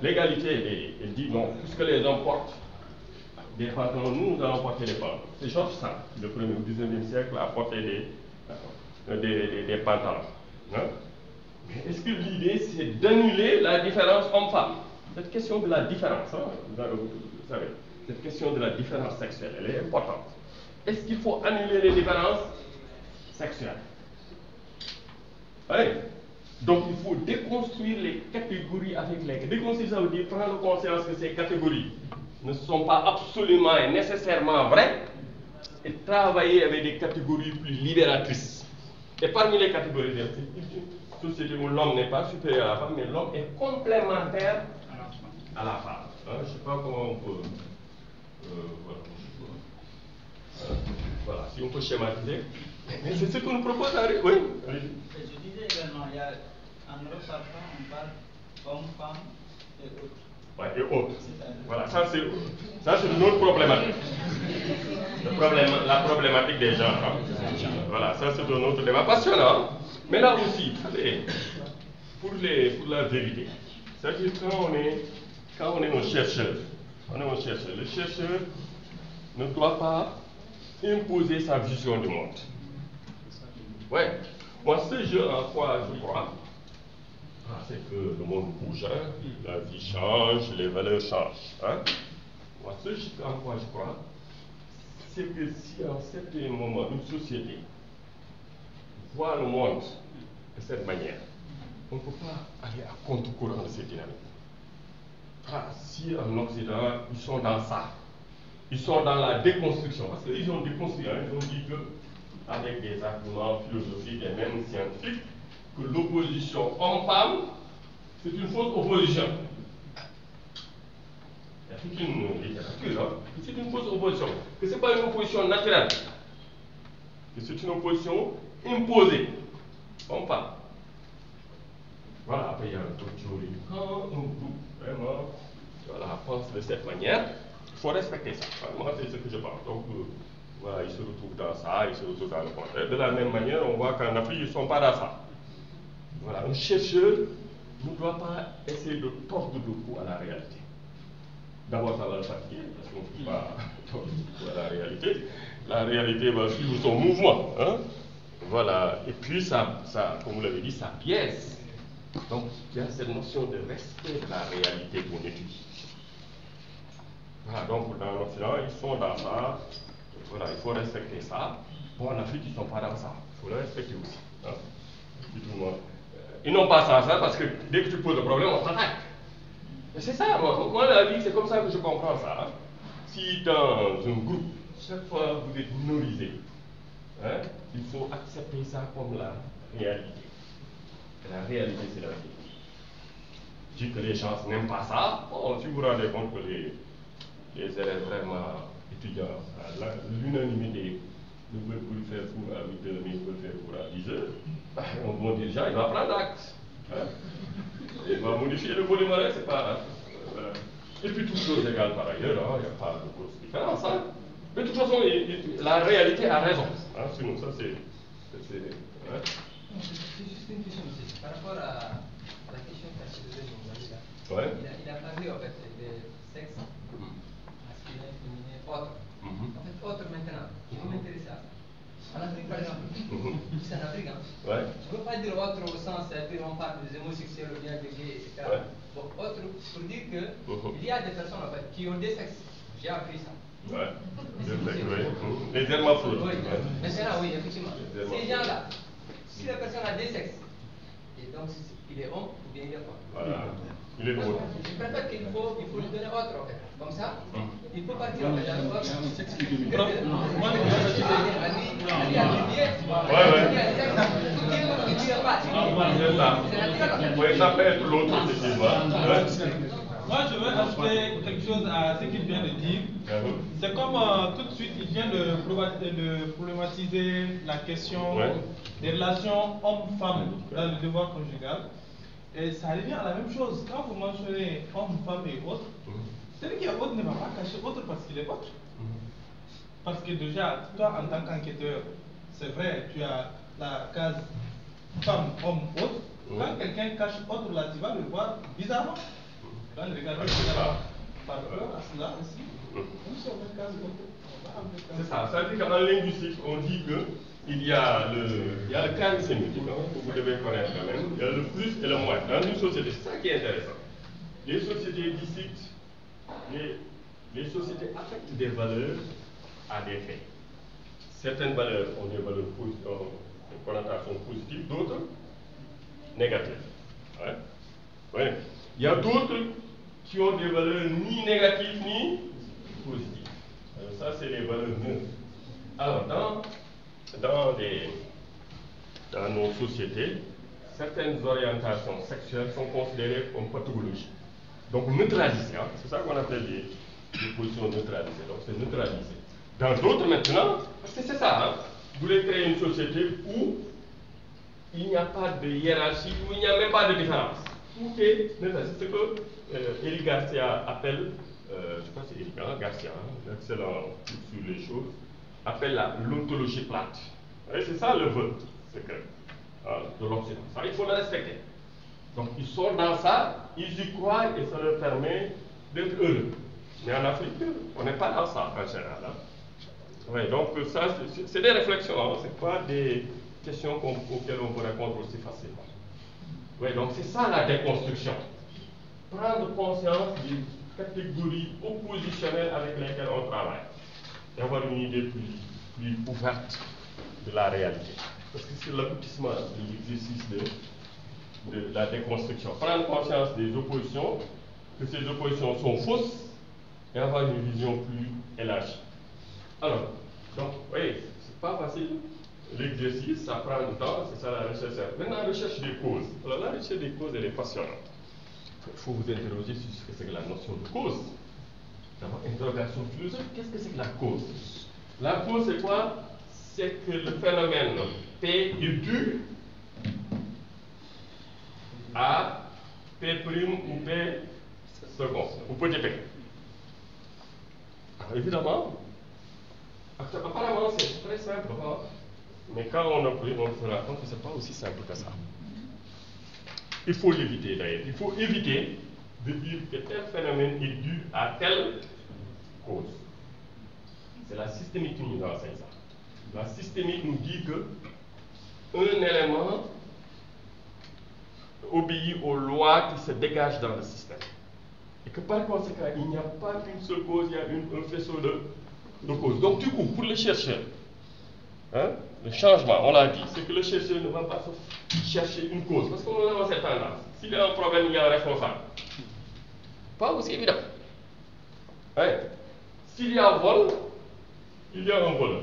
L'égalité, elle dit non, puisque les hommes portent des pantalons, nous allons porter les pantalons. C'est Georges Sand, le premier au XIXe siècle, a porté des pantalons. Hein? Mais est-ce que l'idée, c'est d'annuler la différence homme-femme? Cette question de la différence, hein, vous savez, cette question de la différence sexuelle, elle est importante. Est-ce qu'il faut annuler les différences sexuelles? Oui. Donc il faut déconstruire les catégories avec les... Déconstruire, ça veut dire prendre conscience que ces catégories ne sont pas absolument et nécessairement vraies et travailler avec des catégories plus libératrices. Et parmi les catégories, une société où l'homme n'est pas supérieur à la femme, mais l'homme est complémentaire à la femme. Hein, je ne sais pas comment on peut... voilà, si on peut schématiser. Mais c'est ce que nous propose Henri. Oui. Je disais également, il y a, en Europe, parfois, on parle homme, femme et autres. Ouais, et autres. Voilà, ça c'est une autre problématique. La problématique des gens. Hein. Voilà, ça c'est un autre débat passionnant. Mais là aussi, pour la vérité, c'est-à-dire quand on est un chercheur, le chercheur ne doit pas imposer sa vision du monde. Ouais, moi ce jeu en quoi je crois, c'est que le monde bouge, hein, la vie change, les valeurs changent. Hein. Moi ce en quoi je crois, c'est que si à un certain moment une société voit le monde de cette manière, on ne peut pas aller à contre-courant de cette dynamique. Si en Occident, ils sont dans ça, ils sont dans la déconstruction, parce qu'ils ont déconstruit, hein, ils ont dit que, avec des arguments philosophiques et même scientifiques, que l'opposition homme-femme, c'est une fausse opposition. Il y a toute une littérature, hein, c'est une fausse opposition, que ce n'est pas une opposition naturelle. que c'est une opposition imposée. On parle. Voilà, après il y a un théorie. Quand un groupe vraiment pense de cette manière, il faut respecter ça. Moi, c'est ce que je pense. Donc, voilà, ils se retrouvent dans ça, ils se retrouvent dans le contraire. De la même manière, on voit qu'en Afrique, ils ne sont pas dans ça. Voilà, un chercheur ne doit pas essayer de tordre le cou à la réalité. D'abord, ça va le fatiguer, parce qu'on ne peut pas tordre le cou à la réalité. La réalité va suivre son mouvement. Hein? Voilà, et puis ça, comme vous l'avez dit, ça biaise. Donc, il y a cette notion de respect de la réalité qu'on étudie. Voilà, donc dans l'Occident, ils sont dans ça. Voilà, il faut respecter ça. Bon, en Afrique, ils ne sont pas dans ça. Il faut le respecter aussi. Hein? Ils n'ont pas ça parce que dès que tu poses le problème, on s'attaque. C'est ça, moi la vie, c'est comme ça que je comprends ça. Hein? Si dans un groupe, chaque fois vous êtes minorisé, hein, il faut accepter ça comme la réalité. Et la réalité, c'est la réalité. Je dis que les gens n'aiment pas ça. Bon, si vous vous rendez compte que les élèves vraiment étudiants, à l'unanimité, ne veulent plus faire cours à 8 heures, mais ils veulent faire cours à 10 heures, un bon dirigeant, il va prendre acte. Hein? Il va modifier le volume horaire, c'est pas. Et puis, toutes choses égales par ailleurs, il n'y a pas de grosse différence. Hein? Mais de toute façon, la réalité a raison. Hein? Sinon, ça, c'est. Hein? C'est juste une question aussi. Par rapport à la question qu'a posée Mohamed, ouais. Il a parlé en fait des sexes masculin, féminin, autre. En fait, autre maintenant, je vais m'intéresser à ça. En Afrique, par exemple, c'est en Afrique, hein. Ouais. Je ne veux pas dire autre au sens, puis on parle des homosexuels ou bien des gays, etc. Ouais. Bon, autre, pour dire que il y a des personnes en fait qui ont des sexes. J'ai appris ça. Ouais. Les hermaphrodites. Oui. Maintenant, oui, effectivement. Ces gens-là, si la personne a des sexes, et donc il est homme ou bien il est femme. Voilà. Il est beau. Je préfère qu'il faut lui donner autre en fait. Comme ça, il peut partir en fait dans l'autre. Oui, ça peut être l'autre, effectivement. Moi, je veux ajouter quelque chose à ce qu'il vient de dire. C'est comme tout de suite, il vient de problématiser la question des relations homme-femme dans le devoir conjugal. Et ça revient à la même chose. Quand vous mentionnez homme, femme et autre, celui qui est autre ne va pas cacher autre parce qu'il est autre. Parce que déjà, toi, en tant qu'enquêteur, c'est vrai, tu as la case femme, homme, autre. Quand quelqu'un cache autre là, tu vas le voir bizarrement. Tu vas le regarder par peur à cela aussi. C'est ça. Ça veut dire qu'en linguistique, on dit que il y a le cas sémitique, que vous devez connaître quand même. Il y a le plus et le moins. Dans une société, c'est ça qui est intéressant. Les sociétés distinct, les sociétés affectent des valeurs à des faits. Certaines valeurs ont des valeurs des connotations positives, d'autres négatives. Ouais. Ouais. Il y a d'autres qui ont des valeurs ni négatives ni positives. Alors, ça, c'est les valeurs neutres. Alors, dans nos sociétés, certaines orientations sexuelles sont considérées comme pathologiques. Donc neutralisées, hein? C'est ça qu'on appelle les positions neutralisées. Donc c'est neutralisé. Dans d'autres maintenant, parce que c'est ça, hein? Vous voulez créer une société où il n'y a pas de hiérarchie, où il n'y a même pas de différence. Tout est neutralisé. C'est ce que Eric Garcia appelle, je crois que c'est Eric Garcia, hein? Excellent sur les choses, appelle l'ontologie plate. Et c'est ça le vœu secret de l'Occident. Ça, il faut le respecter. Donc ils sont dans ça, ils y croient et ça leur permet d'être heureux. Mais en Afrique, on n'est pas dans ça en général. Hein. Ouais, donc ça, c'est des réflexions, hein. Ce n'est pas des questions auxquelles on peut répondre aussi facilement. Ouais, donc c'est ça la déconstruction. Prendre conscience des catégories oppositionnelles avec lesquelles on travaille. Et avoir une idée plus ouverte de la réalité. Parce que c'est l'aboutissement de l'exercice de la déconstruction. Prendre conscience des oppositions, que ces oppositions sont fausses, et avoir une vision plus élargie. Alors, donc, oui, c'est pas facile. L'exercice, ça prend du temps, c'est ça la recherche. Maintenant, la recherche des causes. Alors, la recherche des causes, elle est passionnante. Il faut vous interroger sur ce que c'est que la notion de cause. D'abord, interrogation philosophique, qu'est-ce que c'est que la cause? La cause, c'est quoi? c'est que le phénomène P est dû à P' ou P second, ou petit p. Alors, évidemment, apparemment c'est très simple, mais quand on observe, on se rend compte que ce n'est pas aussi simple que ça. Il faut l'éviter d'ailleurs. Il faut éviter de dire que tel phénomène est dû à telle cause. C'est la systémique qui nous enseigne ça. La systémique nous dit que un élément obéit aux lois qui se dégagent dans le système. Et que par conséquent, il n'y a pas qu'une seule cause, il y a un faisceau de causes. Donc du coup, pour le chercheur, le changement, on l'a dit, c'est que le chercheur ne va pas chercher une cause. Parce qu'on a cette tendance. S'il y a un problème, il y a un responsable. Pas aussi évident. S'il y a un vol, il y a un voleur.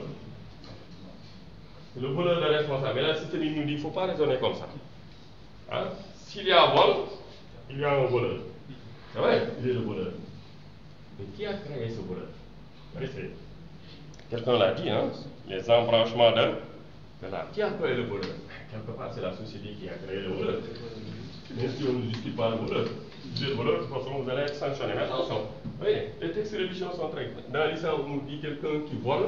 Le voleur est responsable. Mais la système nous dit qu'il ne faut pas raisonner comme ça. S'il y a un vol, il y a un voleur. C'est vrai, il est le voleur. Mais qui a créé ce voleur? Quelqu'un l'a dit, les embranchements de l'art. Qui a créé le voleur? Quelque part, c'est la société qui a créé le voleur. Mais si on ne justifie pas le voleur, le voleur, de toute façon, vous allez être sanctionné. Mais attention, les textes religieux sont très clairs. Dans l'islam, on nous dit quelqu'un qui vole,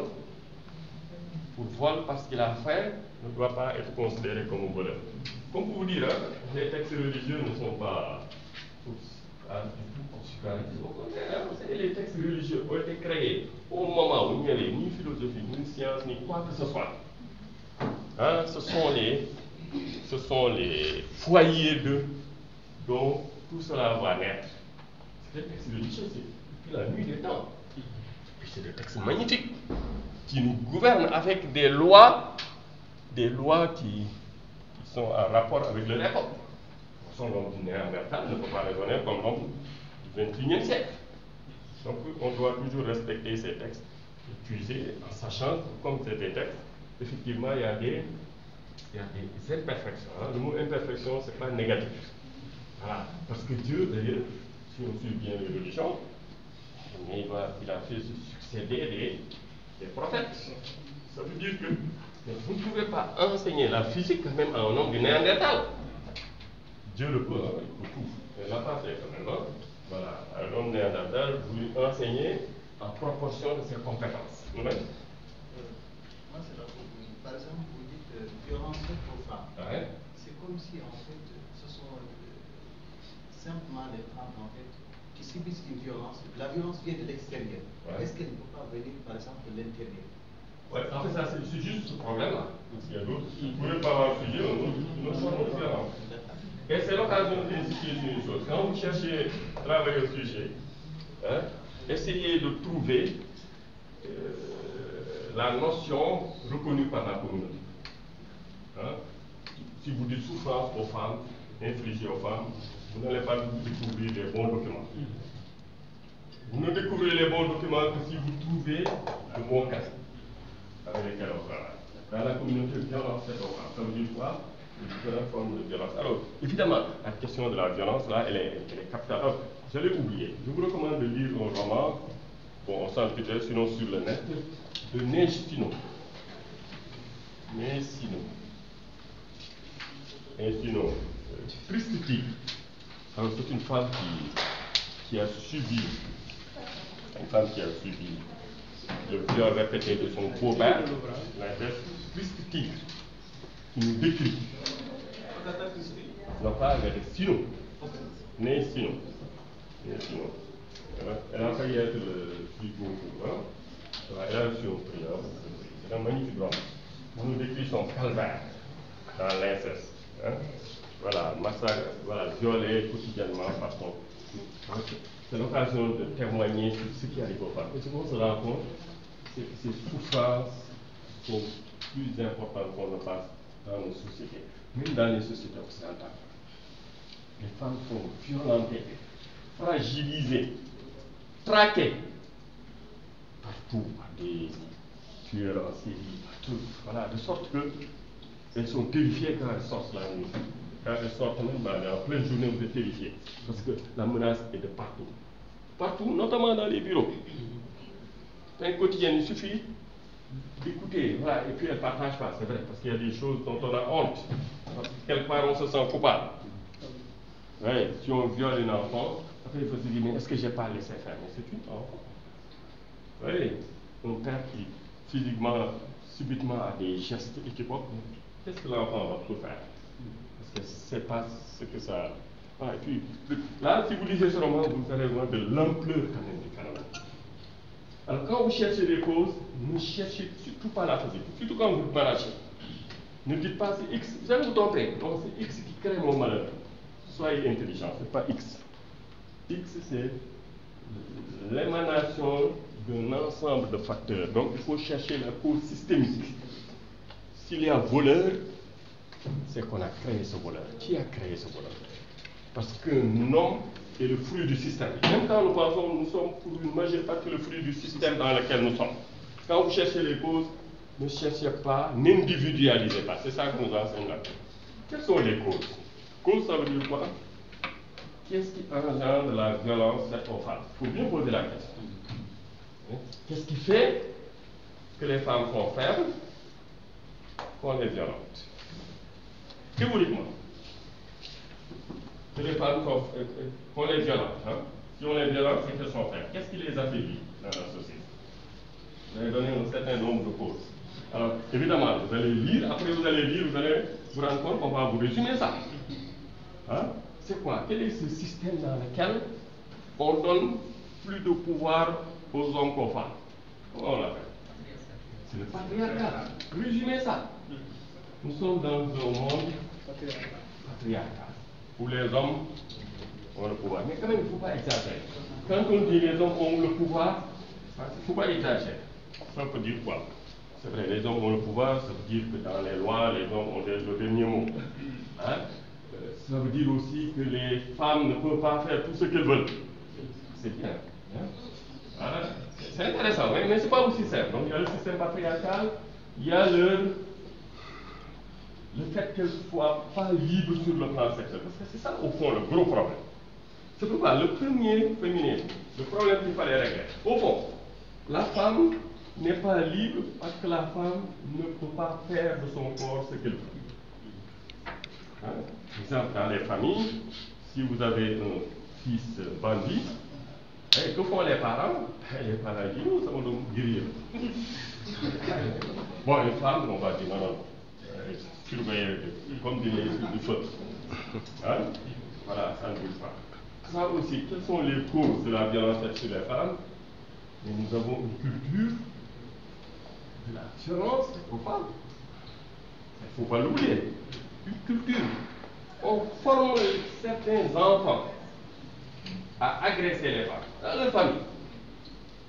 pour vol parce qu'il a faim, ne doit pas être considéré comme un voleur. Comme pour vous dire, les textes religieux ne sont pas les textes religieux ont été créés au moment où il n'y avait ni philosophie, ni science, ni quoi que ce soit. Ce sont les foyers dont tout cela va naître. C'est des textes religieux, c'est depuis la nuit des temps. Et c'est des textes magnifiques qui nous gouvernent avec des lois qui sont en rapport avec leur époque. L'homme du Néandertal ne peut pas raisonner comme l'homme du XXIe siècle. Donc on doit toujours respecter ces textes, utiliser en sachant que comme c'est des textes, effectivement il y a des imperfections. Le mot imperfection, ce n'est pas négatif. Voilà. Parce que Dieu, d'ailleurs, si on suit bien les religions, il a fait succéder des prophètes. Ça veut dire que vous ne pouvez pas enseigner la physique même à un homme du Néandertal. Dieu le peut, il peut tout. Mais là, pas fait quand même. Voilà, un homme néandertal, vous lui enseignez en proportion de ses compétences. Moi, c'est là pour vous. Par exemple, vous dites violence faite aux femmes. C'est comme si, en fait, ce sont simplement les femmes, en fait, qui subissent une violence. La violence vient de l'extérieur. Est-ce qu'elle ne peut pas venir, par exemple, de l'intérieur? En fait, c'est juste ce problème-là. Il y a d'autres. Vous pouvez pas avoir sujet, une autre forme différente. Et c'est l'occasion d'insister sur une chose. Quand vous cherchez à travailler au sujet, essayez de trouver la notion reconnue par la communauté. Si vous dites souffrance aux femmes, infligée aux femmes, vous n'allez pas découvrir les bons documents. Vous ne découvrez les bons documents que si vous trouvez le bon cas avec lesquels on travaille. Dans la communauté, violence faite aux femmes, ça veut dire quoi? Différentes formes de violence. Alors, évidemment, la question de la violence, là, elle est capitale. Alors, je l'ai oublié. Je vous recommande de lire un roman, bon, on s'en peut sinon sur le net, de Nestino. Triste Tigre. Alors, c'est une femme qui a subi le viol répété de son beau-père, la Triste Tigre, qui nous décrit. Non pas avec Sino. Nestino. Elle a failli être le plus beau. Elle a reçu un prix. C'est un magnifique roman. On nous décrit son calvaire dans l'inceste. Voilà, massacre, voilà, violé quotidiennement par son. C'est l'occasion de témoigner sur ce qui arrive aux femmes. Et ce qu'on se rend compte, c'est que ces souffrances sont plus importantes qu'on ne pense dans nos sociétés, même dans les sociétés occidentales. Les femmes sont violentées, fragilisées, traquées partout par des tueurs en série, partout. Voilà, de sorte qu'elles sont terrifiées quand elles sortent la nuit. Quand elles sortent même en pleine journée, vous êtes terrifiés. Parce que la menace est de partout. Partout, notamment dans les bureaux. Un quotidien, il suffit d'écouter, voilà, et puis elle ne partage pas, c'est vrai, parce qu'il y a des choses dont on a honte. Quelque part, on se sent coupable. Ouais, si on viole un enfant, après il faut se dire, mais est-ce que je n'ai pas laissé faire? Mais c'est une enfant. Oui, un père qui physiquement, subitement a des gestes équivoques, qu'est-ce que l'enfant va tout faire? Parce que c'est pas ce que ça... Voilà, et puis, là, si vous lisez ce roman, vous allez voir de l'ampleur quand même du phénomène. Alors quand vous cherchez des causes, ne cherchez surtout pas la physique, surtout quand vous managez. Ne dites pas c'est X, vous allez vous tromper. Donc c'est X qui crée mon malheur. Soyez intelligent, ce n'est pas X. X, c'est l'émanation d'un ensemble de facteurs. Donc il faut chercher la cause systémique. S'il y a voleur, c'est qu'on a créé ce voleur. Qui a créé ce voleur? Parce qu'un homme est le fruit du système. Même quand nous pensons, nous sommes pour une majeure partie le fruit du système dans lequel nous sommes. Quand vous cherchez les causes, ne cherchez pas, n'individualisez pas. C'est ça que nous enseignons là. Quelles sont les causes? Cause, ça veut dire quoi? Qu'est-ce qui engendre la violence faite aux femmes? Il faut bien poser la question. Qu'est-ce qui fait que les femmes sont faibles, qu'on est violentes? Que vous dites-moi? Que les femmes sont, qu'on est violentes. Hein? Si on est violente, c'est qu'elles sont faibles. Qu'est-ce qui les affaiblit dans la société? Vous allez donner un certain nombre de causes. Alors, évidemment, vous allez lire, après vous allez lire, vous allez vous rendre compte qu'on va vous résumer ça. Hein? C'est quoi? Quel est ce système dans lequel on donne plus de pouvoir aux hommes qu'aux femmes? Comment on l'appelle? C'est le patriarcat. Résumez ça. Nous sommes dans un monde patriarcal, où les hommes ont le pouvoir. Mais quand même, il ne faut pas exagérer. Quand on dit les hommes ont le pouvoir, il ne faut pas exagérer. Ça veut dire quoi? C'est vrai, les hommes ont le pouvoir, ça veut dire que dans les lois, les hommes ont le dernier mot. Hein? Ça veut dire aussi que les femmes ne peuvent pas faire tout ce qu'elles veulent. C'est bien. Hein? Voilà. C'est intéressant, mais ce n'est pas aussi simple. Donc il y a le système patriarcal, il y a le fait qu'elles ne soient pas libres sur le plan sexuel. Parce que c'est ça, au fond, le gros problème. C'est pourquoi le premier féminisme, le problème qu'il fallait régler, au fond, la femme n'est pas libre parce que la femme ne peut pas faire de son corps ce qu'elle veut. Hein? Par exemple, dans les familles, si vous avez un fils bandit, que font les parents? Les parents disent, nous sommes donc guerriers. Bon, une femme, on va dire, non, surveiller, comme des du feu. Hein? Voilà, ça ne bouge pas. Ça aussi, quelles sont les causes de la violence faite sur les femmes? Et nous avons une culture de la violence aux femmes. Il ne faut pas l'oublier. Une culture. On forme certains enfants à agresser les femmes, dans leur famille,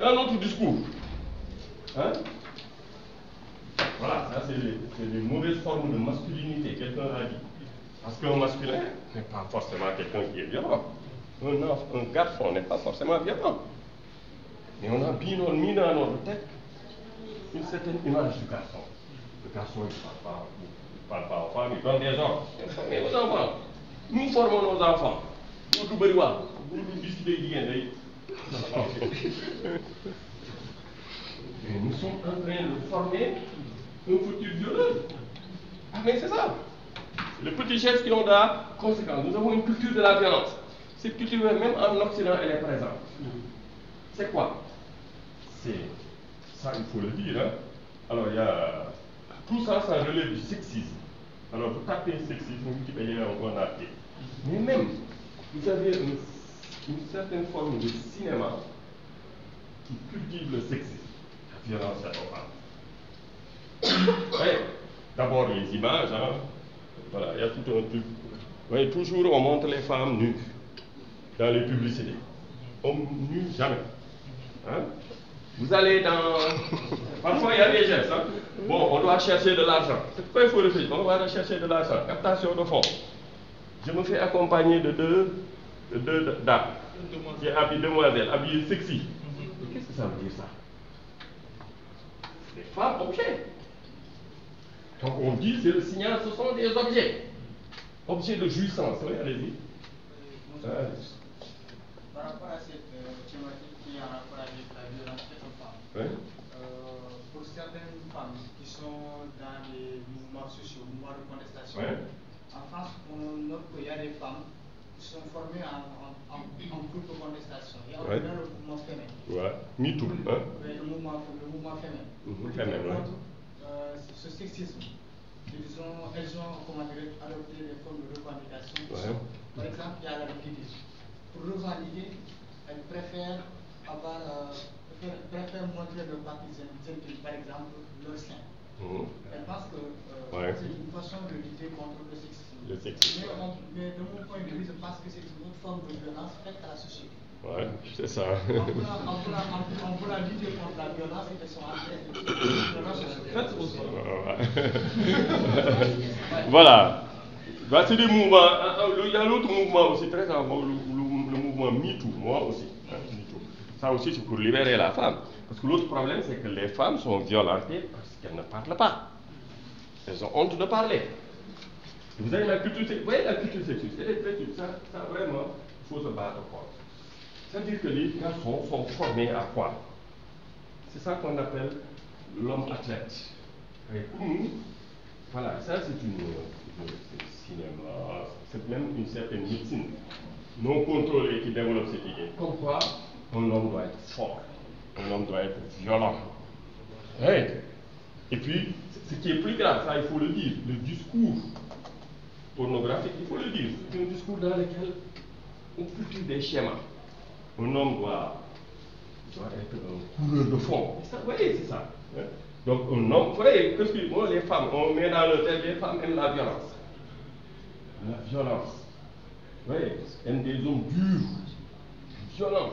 dans notre discours. Hein? Voilà, ça c'est des mauvaises formes de masculinité, quelqu'un a dit. Parce qu'un masculin n'est pas forcément quelqu'un qui est violent. Un garçon n'est pas forcément violent. Mais on a bien mis dans notre tête une certaine image du garçon. Le garçon, il ne parle pas aux femmes, il donne des ordres. Mais aux enfants, nous formons nos enfants. Et nous sommes en train de former un futur violeur. Ah, mais c'est ça. Le petit geste qui ont la conséquence. Nous avons une culture de la violence. Cette culture, même en Occident, elle est présente. C'est quoi? C'est ça, il faut le dire. Hein? Alors, il y a tout ça, ça relève du sexisme. Alors, vous tapez sexisme, vous multipliez un bon article. Mais même, vous avez une certaine forme de cinéma qui cultive le sexisme, la violence à la femme. Ouais, d'abord les images, hein. Voilà, il y a tout un truc. Ouais, toujours on montre les femmes nues dans les publicités. Hommes nus, jamais. Hein? Vous allez dans... Parfois il y a des gestes. Hein? Bon, on doit chercher de l'argent. C'est pourquoi il faut réfléchir. On va chercher de l'argent. Captation de fonds. Je me fais accompagner de deux dames qui habillent demoiselles, habillées sexy. Qu'est-ce que ça veut dire ça? Les femmes objets. Donc on dit, c'est le signal, ce sont des objets. Objets de jouissance. Oui, allez-y. Par rapport à cette thématique qui est en rapport avec la violence faite aux femmes, oui? pour certaines femmes qui sont dans les mouvements sociaux, mouvements de contestation. Ouais. En France, on note qu'il y a des femmes qui sont formées en groupe de contestation. Il y a Ouais. le mouvement féminin. Ouais. Me too. Hein? Oui, le mouvement féminin. Féminin, ouais. Ce sexisme, elles ont comment dire, adopté des formes de revendication. Ouais. Par exemple, il y a la liquidité. Pour revendiquer, elles préfèrent montrer le parti intimes, par exemple, leur sein. Elles pensent que Ouais. c'est une façon de lutter contre le sexisme. Le sexisme. Mais de mon point de vue, je pense que c'est une autre forme de violence faite à la société. Ouais, c'est ça. En voulant lutter contre la violence, elles sont en train de Voilà. Bah, c'est des mouvements. Il y a l'autre mouvement aussi très important, le mouvement MeToo, moi aussi. Hein, MeToo. Ça aussi, c'est pour libérer la femme. Parce que l'autre problème, c'est que les femmes sont violentées parce qu'elles ne parlent pas. Elles ont honte de parler. Vous avez la culture sexuelle. Vous voyez la culture sexuelle, elle est très dure. Ça vraiment, il faut se battre contre. C'est-à-dire que les garçons sont formés à quoi? C'est ça qu'on appelle l'homme athlète. Et pour nous, voilà, ça c'est cinéma, c'est même une certaine médecine non contrôlée qui développe cette idée. Comme quoi, un homme doit être fort, un homme doit être violent. Ouais. Et puis, ce qui est plus grave, ça il faut le dire, le discours pornographique, il faut le dire, c'est un discours dans lequel on cultive des schémas. Un homme doit être un coureur de fond. Vous voyez, c'est ça. Hein? Donc, un homme, vous voyez, qu'est-ce que moi, les femmes, on met dans le tel, les femmes aiment la violence. La violence. Vous voyez, aiment des hommes durs, violents.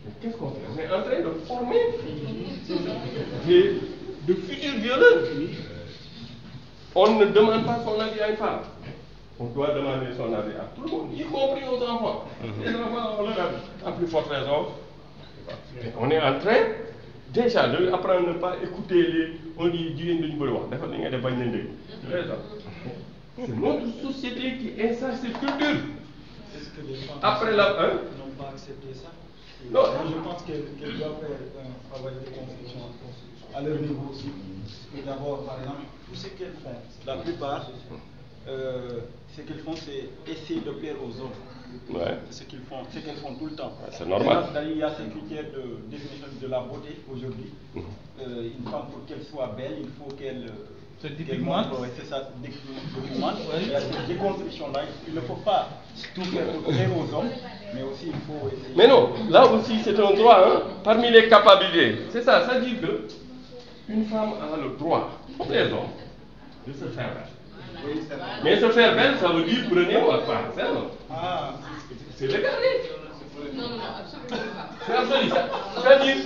Mais qu'est-ce qu'on fait? On est en train de former de futurs violeurs. On ne demande pas son avis à une femme. On doit demander son avis à tout le monde, y compris aux enfants. Les enfants ont leur avis, à plus forte raison. On est en train déjà d'apprendre à ne pas écouter les. On dit c'est notre société qui installe cette culture. Est-ce que les femmes après n'ont pas accepté ça? Non. Je pense qu'elles doivent faire un travail de construction à leur niveau aussi. Parce que d'abord, par exemple, tout ce qu'elles font, la plupart, ce qu'elles font, c'est essayer de plaire aux hommes. Ouais. C'est ce qu'elles font tout le temps. Ouais, c'est normal. Il y a ces critères de définition de la beauté aujourd'hui. Une femme, pour qu'elle soit belle, il faut qu'elle montre, c'est ça, dépigmente. Il y a cette déconstruction-là. Il ne faut pas tout faire pour plaire aux hommes, mais aussi il faut essayer. Mais non, là aussi c'est un droit, hein, parmi les capacités. C'est ça, ça dit que une femme a le droit, comme les hommes, de se faire belle. Mais se faire belle, ça veut dire prenez votre part. C'est légal. Non, absolument pas. C'est absolu. C'est-à-dire,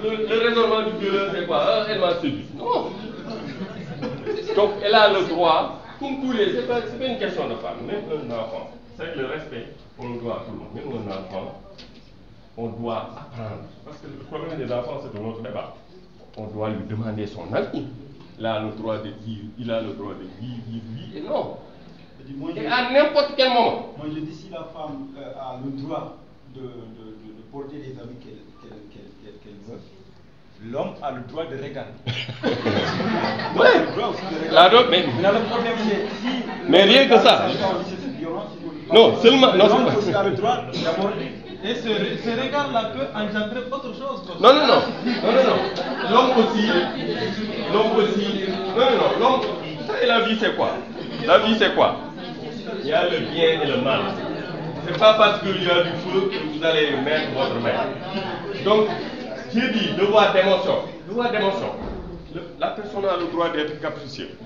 le raisonnement du violeur, c'est quoi? Elle m'a séduit. Non. Donc, elle a le droit, comme tous les. C'est pas une question de femme, même un enfant. C'est le respect, on le doit à tout le monde. Même un enfant, on doit apprendre. Parce que le problème des enfants, c'est un autre débat. On doit lui demander son avis. Il a le droit de dire, oui et non. Et à n'importe quel moment. Moi je dis si la femme a le droit de porter les habits qu'elle veut, l'homme a le droit de regarder. Ouais. Mais le problème c'est si. Mais rien que ça. Non, seulement. L'homme aussi a le droit d'aborder. Et ce regard-là peut engendrer autre chose. Non. L'homme aussi. L'homme. Et la vie, c'est quoi? La vie, c'est quoi? Il y a le bien et le mal. C'est pas parce qu'il y a du feu que vous allez mettre votre main. Donc, j'ai dit devoir d'émotion. La personne a le droit d'être capricieux.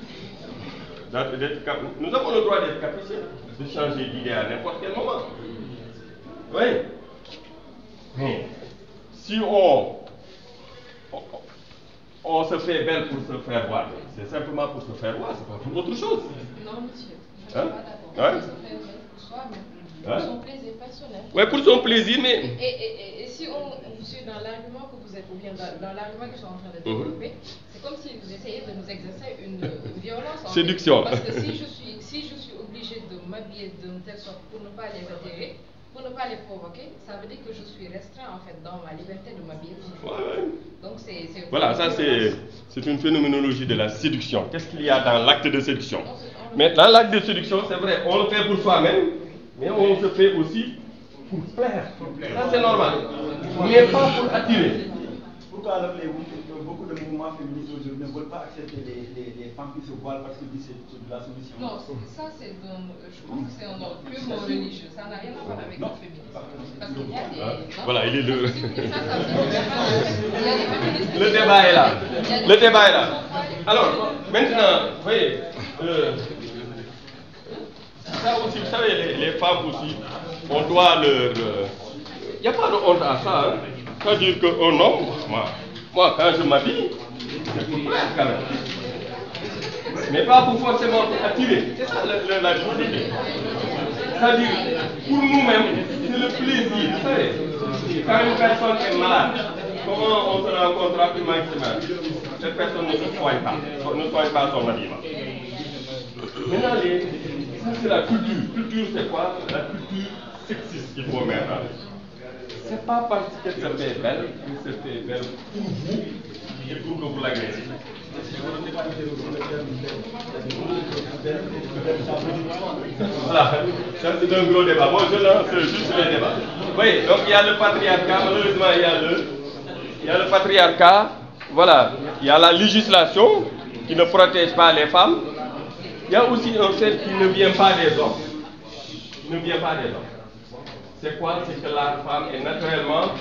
Nous avons le droit d'être capricieux, de changer d'idée à n'importe quel moment. Oui. Mais si on se fait belle pour se faire voir, c'est simplement pour se faire voir, c'est pas pour autre chose. Non, monsieur. Hein? Ouais. Se faire belle pour soi, mais pour son plaisir personnel. Oui, pour son plaisir, mais. Et si on suit dans l'argument que vous êtes, ou bien dans l'argument que je suis en train de développer, c'est comme si vous essayez de nous exercer une violence. Séduction. Parce que si je suis obligée de m'habiller d'une telle sorte pour ne pas les attirer, pour ne pas les provoquer, ça veut dire que je suis restreint en fait dans ma liberté de m'habiller. Donc c'est voilà, ça c'est une phénoménologie de la séduction. Qu'est-ce qu'il y a dans l'acte de séduction? Mais dans l'acte de séduction, c'est vrai, on le fait pour soi-même, mais on se fait aussi pour plaire. Ça c'est normal. Mais pas pour attirer. Pourquoi rappelez-vous que beaucoup de mouvements féministes aujourd'hui ne veulent pas accepter les femmes qui se voilent parce qu'ils disent que c'est de la solution? Non, ça c'est je pense que c'est un ordre purement religieux. Ça n'a rien à voir avec le féminisme. Parce qu'il y a des... Voilà, il est le... Le débat est là. Le débat est là. Alors, maintenant, vous voyez, ça aussi, vous savez, les femmes aussi, on doit leur... Il n'y a pas de honte à ça. Hein. C'est-à-dire qu'un homme, moi quand je m'habille, c'est pour plaire quand même. Mais pas pour forcément attirer. C'est ça la difficulté. C'est-à-dire, pour nous-mêmes, c'est le plaisir. Vous savez, quand une personne est malade, comment on se rencontre plus maximal? Cette personne ne se soigne pas son habillement. Maintenant, ça c'est la culture. Culture, c'est quoi? La culture sexiste qu'il faut mettre en place. C'est pas parce qu'elle se fait belle qu'elle se fait belle pour vous et pour que vous l'agressez. Voilà, ça c'est un gros débat. Moi je lance juste les débats. Oui, donc il y a le patriarcat, malheureusement il y a le patriarcat, voilà, il y a la législation qui ne protège pas les femmes. Il y a aussi un fait qui ne vient pas des hommes. Il ne vient pas des hommes. C'est quoi? C'est que la femme est naturellement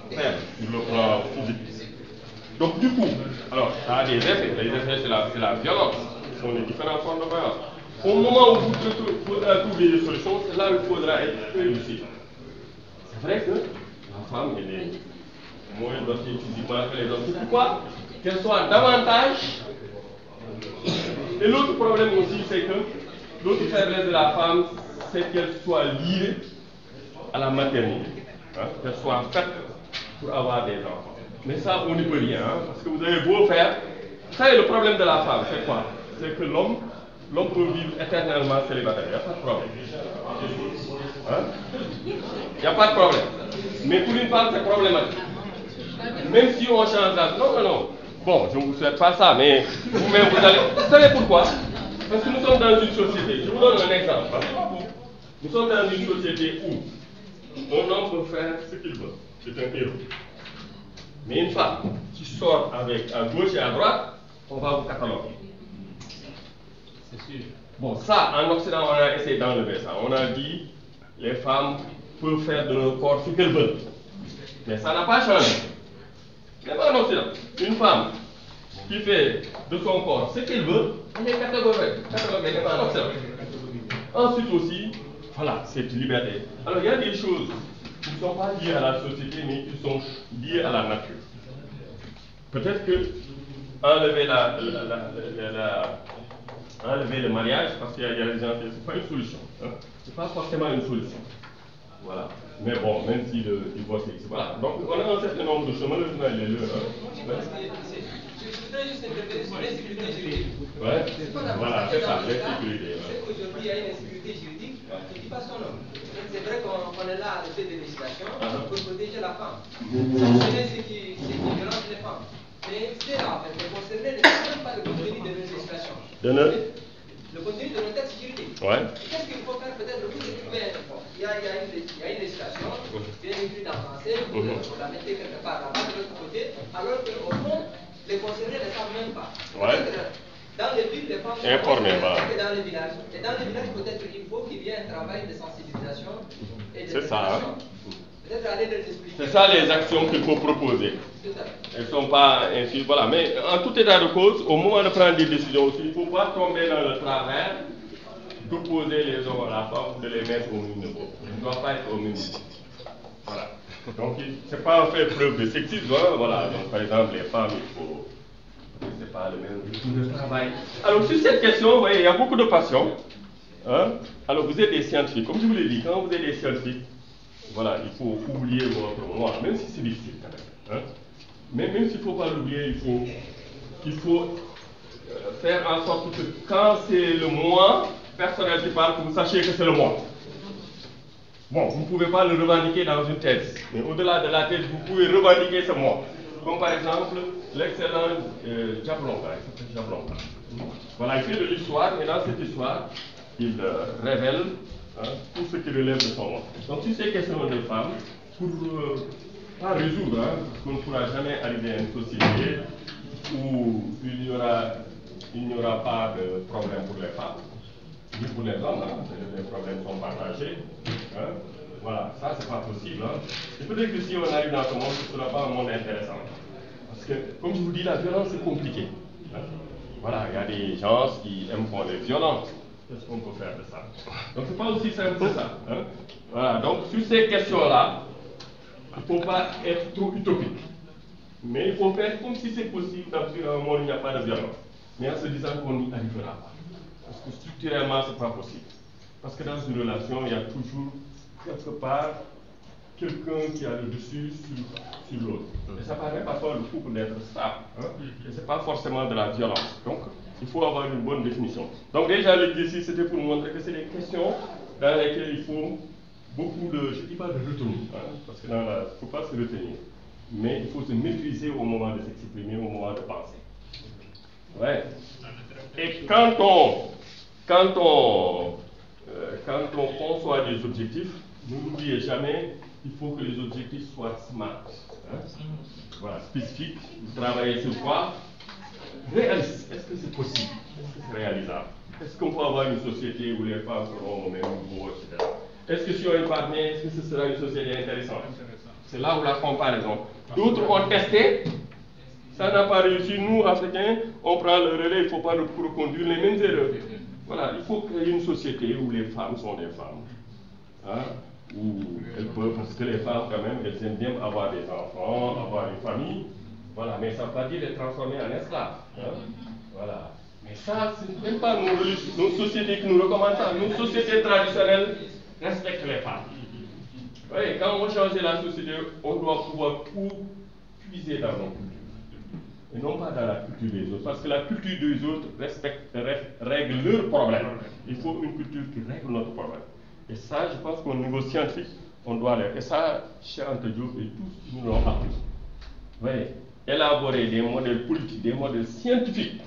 faible sur le plan physique. Donc du coup, alors ça a des effets. Les effets c'est la violence. Ce sont les différentes formes de violence. Au moment où vous faudra trouver des solutions, c'est là où il faudra être très lucide. C'est vrai que la femme elle est moins dotée physiquement que les hommes. C'est pourquoi qu'elle soit davantage. Et l'autre problème aussi, c'est que l'autre faiblesse de la femme, c'est qu'elle soit liée à la maternité, hein, qu'elle soit faite pour avoir des enfants. Mais ça, on n'y peut rien, hein, parce que vous avez beau faire. Ça, le problème de la femme, c'est quoi? C'est que l'homme peut vivre éternellement célibataire, il n'y a pas de problème. Il n'y a pas de problème. Mais pour une femme, c'est problématique. Même si on change d'âge, non. Bon, je ne vous souhaite pas ça, mais vous-même, vous allez... Vous savez pourquoi? Parce que nous sommes dans une société, je vous donne un exemple. Hein. Nous sommes dans une société où un homme peut faire ce qu'il veut. C'est un héros. Mais une femme qui sort avec à gauche et à droite, on va vous cataloguer. C'est sûr. Bon, ça, en Occident, on a essayé d'enlever ça. On a dit, les femmes peuvent faire de leur corps ce qu'elles veulent. Mais ça n'a pas changé. Même en Occident, une femme qui fait de son corps ce qu'elle veut, elle est cataloguée. Même en Occident. Ensuite aussi, voilà, cette liberté. Alors, il y a des choses qui ne sont pas liées à la société, mais qui sont liées à la nature. Peut-être que enlever enlever le mariage, parce qu'il y a des gens qui c'est pas une solution. Hein? C'est pas forcément une solution. Voilà. Mais bon, même si le divorce existe. Voilà. Donc, on a un certain nombre de chemins, le chemin, il est là. Je voudrais juste intervenir sur l'insécurité juridique. Ouais. Voilà, c'est ça, l'insécurité. C'est qu'aujourd'hui, il y a une insécurité juridique qui ne dit pas son nom. C'est vrai qu'on est là à l'effet des législations pour protéger la femme. Sanctionner ce qui violente les femmes. Mais c'est là, en fait, les concernés ne savent même pas le contenu de nos législations. Le contenu de nos textes juridiques. Ouais. Qu'est-ce qu'il faut faire? Peut-être vous écrivez il y a une législation bien écrite en français, vous la mettez quelque part là-bas de l'autre côté, alors qu'au fond, les concernés ne savent même pas. Ouais. Dans les villes, les femmes sont informées, voilà. que dans les villages. Et dans les villages, peut-être qu'il faut qu'il y ait un travail de sensibilisation et de c'est ça, hein? Peut-être aller les expliquer. C'est ça les actions qu'il faut proposer. Elles ne sont pas ainsi, voilà. Mais en tout état de cause, au moment de prendre des décisions aussi, il ne faut pas tomber dans le travers d'opposer les hommes à la femme, de les mettre au même niveau. Ils ne doivent pas être au même niveau. Voilà. Donc, ce n'est pas en fait preuve de sexisme, hein? Voilà. Donc, par exemple, les femmes, il faut... C'est pas le même rythme de travail. Alors, sur cette question, vous voyez, il y a beaucoup de passion. Hein? Alors, vous êtes des scientifiques. Comme je vous l'ai dit, quand vous êtes des scientifiques, voilà, il faut oublier votre moi, même si c'est difficile quand même. Hein? Mais même s'il ne faut pas l'oublier, il faut faire en sorte que quand c'est le moi personnel qui parle, que vous sachiez que c'est le moi. Bon, vous ne pouvez pas le revendiquer dans une thèse, mais au-delà de la thèse, vous pouvez revendiquer ce mot. Comme par exemple l'excellent Jablonka. Voilà, il fait de l'histoire, mais dans cette histoire, il révèle tout ce qui relève de son monde. Donc, sur ces questions de femmes, pour pas résoudre, parce qu'on ne pourra jamais arriver à une société où il n'y aura pas de problème pour les femmes, ni pour les hommes, les problèmes sont partagés. Voilà, ça c'est pas possible. Et peut-être que si on arrive dans ce monde, ce ne sera pas un monde intéressant. Parce que, comme je vous dis, la violence c'est compliqué. Voilà, il y a des gens qui aiment faire des violences. Qu'est-ce qu'on peut faire de ça? Donc c'est pas aussi simple que ça. Voilà, donc sur ces questions-là, il ne faut pas être trop utopique. Mais il faut faire comme si c'est possible dans un monde où il n'y a pas de violence. Mais en se disant qu'on n'y arrivera pas. Parce que structurellement, ce n'est pas possible. Parce que dans une relation, il y a toujours, quelque part, quelqu'un qui a le dessus sur l'autre. Et ça permet parfois le couple d'être stable. Et ce n'est pas forcément de la violence. Donc, il faut avoir une bonne définition. Donc déjà, l'exercice, c'était pour montrer que c'est des questions dans lesquelles il faut beaucoup de, je ne dis pas de retenue, parce que il ne faut pas se retenir. Mais il faut se maîtriser au moment de s'exprimer, au moment de penser. Ouais. Et quand on conçoit des objectifs, n'oubliez jamais, il faut que les objectifs soient smart. Voilà, spécifiques. Vous travaillez sur quoi? Réaliste. Est-ce que c'est possible? Est-ce que c'est réalisable? Est-ce qu'on peut avoir une société où les femmes seront au même niveau, etc. Est-ce que si on est partenaire, est-ce que ce sera une société intéressante? C'est là où la comparaison. D'autres ont testé, ça n'a pas réussi. Nous, Africains, on prend le relais, il ne faut pas reconduire les mêmes erreurs. Voilà, il faut créer une société où les femmes sont des femmes. Où elles peuvent, parce que les femmes, quand même, elles aiment bien avoir des enfants, avoir une famille. Voilà, mais ça ne veut pas dire les transformer en esclaves. Voilà. Mais ça, ce n'est même pas nos sociétés qui nous recommandent ça. Nos sociétés traditionnelles respectent les femmes. Oui, quand on veut changer la société, on doit pouvoir tout puiser dans nos cultures. Et non pas dans la culture des autres. Parce que la culture des autres règle leurs problèmes. Il faut une culture qui règle notre problème. Et ça, je pense qu'au niveau scientifique, on doit aller. Et ça, Cheikh Anta Diop et tous nous l'ont appris. Oui, élaborer des modèles politiques, des modèles scientifiques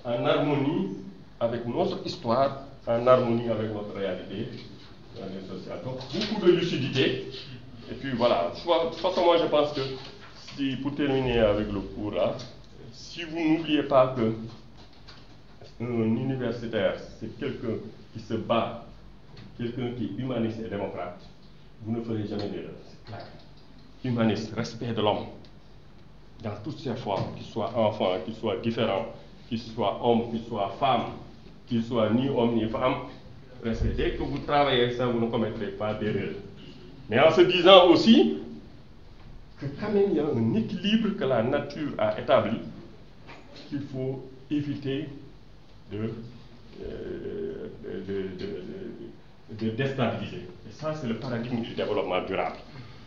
en harmonie avec notre histoire, en harmonie avec notre réalité sociale. Donc, beaucoup de lucidité. Et puis voilà. De toute façon, moi, je pense que, pour terminer avec le cours là, si vous n'oubliez pas que un universitaire, c'est quelqu'un qui se bat, quelqu'un qui est humaniste et démocrate, vous ne ferez jamais d'erreur, c'est clair. Humaniste, respect de l'homme, dans toutes ses formes, qu'il soit enfant, qu'il soit différent, qu'il soit homme, qu'il soit femme, qu'il soit ni homme ni femme, respect. Dès que vous travaillez ça, vous ne commettrez pas d'erreur. Mais en se disant aussi que quand même il y a un équilibre que la nature a établi, qu'il faut éviter de déstabiliser. Et ça, c'est le paradigme du développement durable.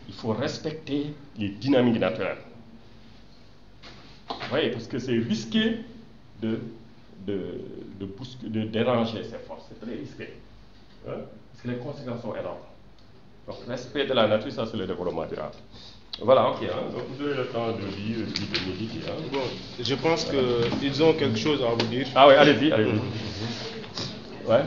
Il faut respecter les dynamiques naturelles. Oui, parce que c'est risqué de déranger ces forces. C'est très risqué. Parce que les conséquences sont énormes. Donc, respect de la nature, ça, c'est le développement durable. Voilà, ok. Donc, vous aurez le temps de lire et de méditer. Bon, je pense qu'ils ont quelque chose à vous dire. Ah oui, allez-y, allez-y. Ouais.